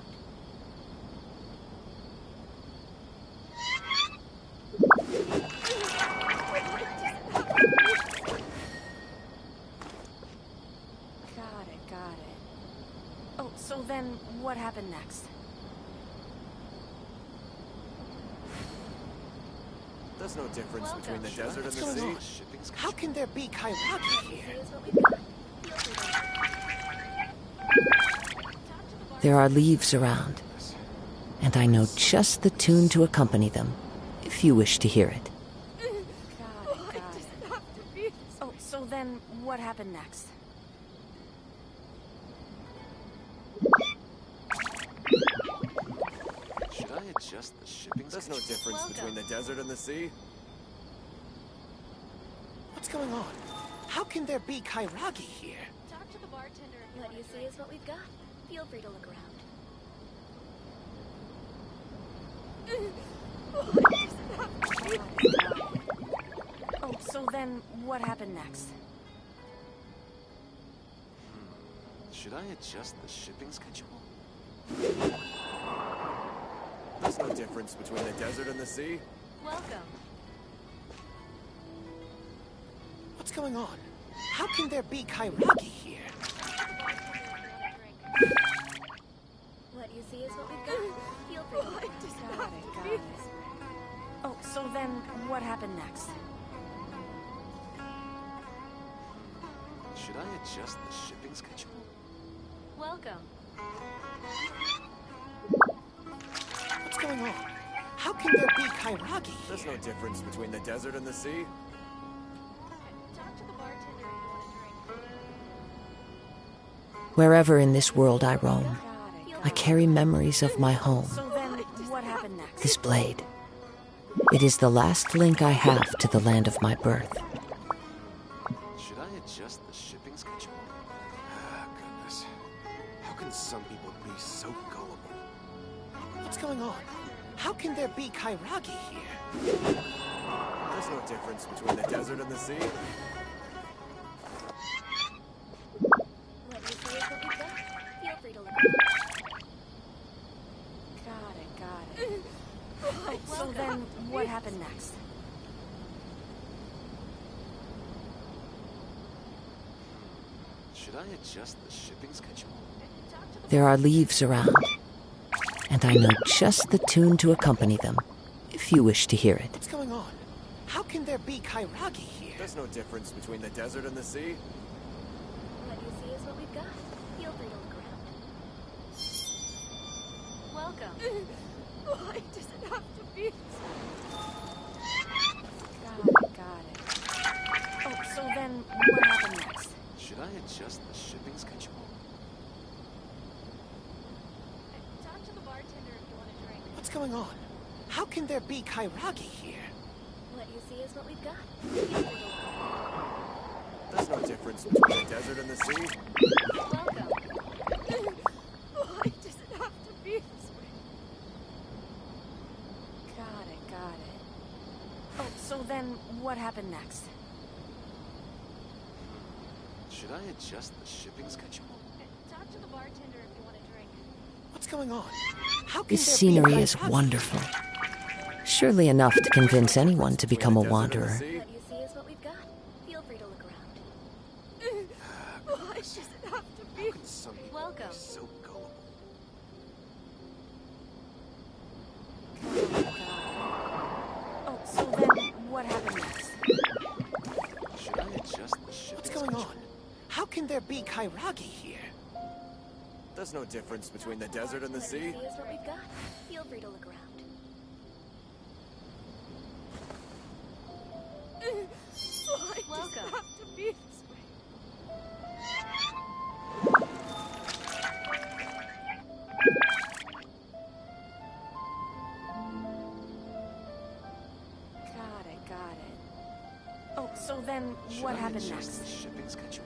[SPEAKER 14] Got it. Oh, so then what happened next?
[SPEAKER 8] There's no difference between the desert and
[SPEAKER 10] What's
[SPEAKER 8] the
[SPEAKER 10] going
[SPEAKER 8] sea.
[SPEAKER 10] on? How can there be Kairagi here?
[SPEAKER 3] There are leaves around, and I know just the tune to accompany them, if you wish to hear it.
[SPEAKER 14] Got it. Oh, so then what happened next?
[SPEAKER 8] Should I adjust the shipping? There's no difference between the desert and the sea.
[SPEAKER 10] What's going on? How can there be Kairagi here?
[SPEAKER 14] Talk to the bartender. What you see is what we've got. Feel free to look around. Oh, so then what happened next?
[SPEAKER 8] Should I adjust the shipping schedule? There's no difference between the desert and the sea.
[SPEAKER 14] Welcome.
[SPEAKER 10] What's going on? How can there be Kairagi here?
[SPEAKER 14] What you see is what we've got. Feel free to look around. Got it. Oh, so then what happened next?
[SPEAKER 8] Should I adjust the shipping schedule?
[SPEAKER 14] Welcome.
[SPEAKER 10] What's going on? How can there be Kairagi here?
[SPEAKER 8] There's no difference between the desert and the sea.
[SPEAKER 14] Talk to the bartender if you want a drink.
[SPEAKER 3] Wherever in this world I roam, I carry memories of my home,
[SPEAKER 14] So then what happened next?
[SPEAKER 3] this blade. It is the last link I have to the land of my birth.
[SPEAKER 8] Should I adjust the shipping schedule? Ah, goodness. How can some people be so gullible?
[SPEAKER 10] What's going on? How can there be Kairagi here?
[SPEAKER 8] There's no difference between the desert and the sea.
[SPEAKER 14] What you see is what we've got. Feel free to look around. Got it. Oh, so then what happened next?
[SPEAKER 8] Should I adjust the shipping schedule?
[SPEAKER 3] There are leaves around, and I know just the tune to accompany them, if you wish to hear it.
[SPEAKER 10] What's going on? How can there be Kairagi here?
[SPEAKER 8] There's no difference between the desert and the sea.
[SPEAKER 14] What you see is what we've got. Feel free to look around. Welcome. Why does it have to be? Got it. Oh, so then what happened next?
[SPEAKER 8] Should I adjust the shipping schedule?
[SPEAKER 14] Talk to the bartender if you want a drink.
[SPEAKER 10] What's going on? How can there be Kairagi here?
[SPEAKER 14] What you see is what we've got. Feel free to look around.
[SPEAKER 8] There's no difference between the desert and the sea.
[SPEAKER 14] Welcome. Why does happen next?
[SPEAKER 8] Should I adjust the shipping schedule?
[SPEAKER 14] Talk to the bartender if you want a drink.
[SPEAKER 10] What's going on? How can
[SPEAKER 3] This
[SPEAKER 10] there be
[SPEAKER 3] scenery
[SPEAKER 10] a
[SPEAKER 3] is wonderful. Surely enough to convince anyone to become a wanderer.
[SPEAKER 14] What you see is what we've got. Feel free to look around. Why does it have to be? Welcome.
[SPEAKER 8] So gullible.
[SPEAKER 14] Oh, so then what happened next?
[SPEAKER 8] Should I adjust the shipping
[SPEAKER 10] What's going on? How can there be Kairagi here?
[SPEAKER 8] There's no difference between the desert and the
[SPEAKER 14] What
[SPEAKER 8] sea.
[SPEAKER 14] you see is what we've got. Feel free to look around. Why does it have to be this way? Got it. Oh, so then what happened next?
[SPEAKER 8] The shipping schedule.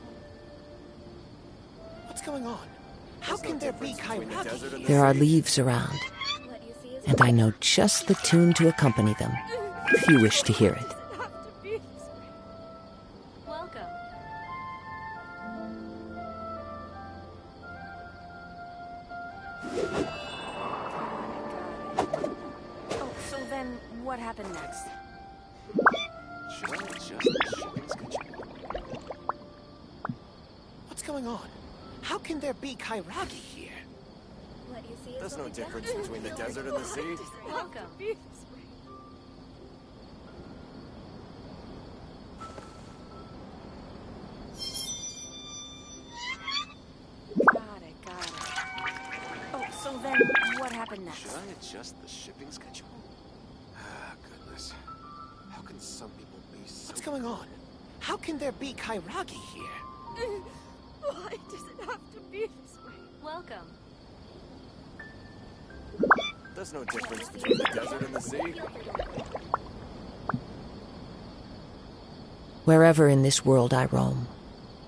[SPEAKER 10] What's going on? How can there be Kairagi here?
[SPEAKER 3] There are leaves around, and I know just the tune to accompany them, if you wish to hear it.
[SPEAKER 14] Welcome. Oh, so then what happened next?
[SPEAKER 8] Should I adjust the shipping schedule?
[SPEAKER 10] What's going on? How can there be Kairagi here?
[SPEAKER 14] What you see is
[SPEAKER 8] There's
[SPEAKER 14] what
[SPEAKER 8] no
[SPEAKER 14] we've got.
[SPEAKER 8] difference between the desert and the sea.
[SPEAKER 14] Welcome. Got it. Oh, so then what happened next?
[SPEAKER 8] Should I adjust the shipping schedule? Ah, goodness. How can some people be so...
[SPEAKER 10] What's going on? How can there be Kairagi here?
[SPEAKER 14] Why does it have to be this way? Welcome.
[SPEAKER 8] There's no difference between the desert and the sea.
[SPEAKER 3] Wherever in this world I roam,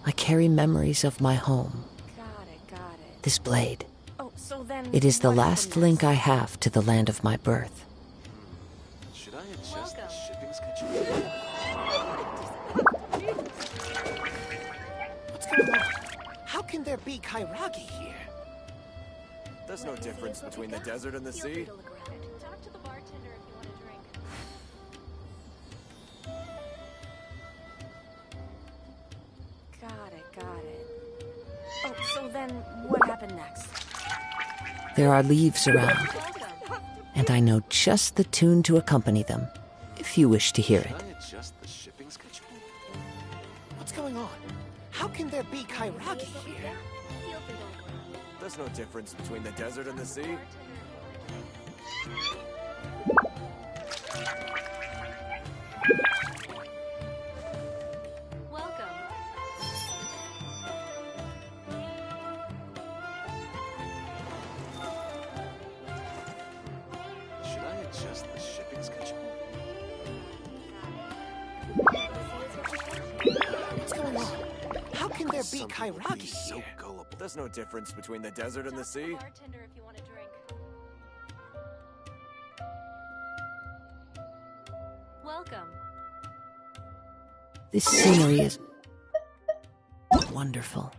[SPEAKER 3] I carry memories of my home.
[SPEAKER 14] Got it.
[SPEAKER 3] This blade.
[SPEAKER 14] Oh, so then
[SPEAKER 3] It is the
[SPEAKER 14] what
[SPEAKER 3] last
[SPEAKER 14] happened
[SPEAKER 3] link I have to the land of my birth.
[SPEAKER 8] Should I adjust the shipping schedule?
[SPEAKER 10] What's going on? How can there be Kairagi here?
[SPEAKER 8] There's no difference between the desert and the sea.
[SPEAKER 14] Talk to the bartender if you want a drink. Got it. Oh, so then what happened next?
[SPEAKER 3] There are leaves around, and I know just the tune to accompany them, if you wish to hear it.
[SPEAKER 8] Should I adjust the shipping schedule?
[SPEAKER 10] What's going on? How can there be Kairagi here?
[SPEAKER 8] There's no difference between the desert and the sea.
[SPEAKER 14] Welcome.
[SPEAKER 8] Should I adjust the shipping schedule?
[SPEAKER 10] What's going on? How can there be Kairagi
[SPEAKER 8] So
[SPEAKER 10] here?
[SPEAKER 8] gullible. There's no difference between the desert and the sea.
[SPEAKER 14] Bartender if you want a drink. Welcome.
[SPEAKER 3] This scenery is wonderful.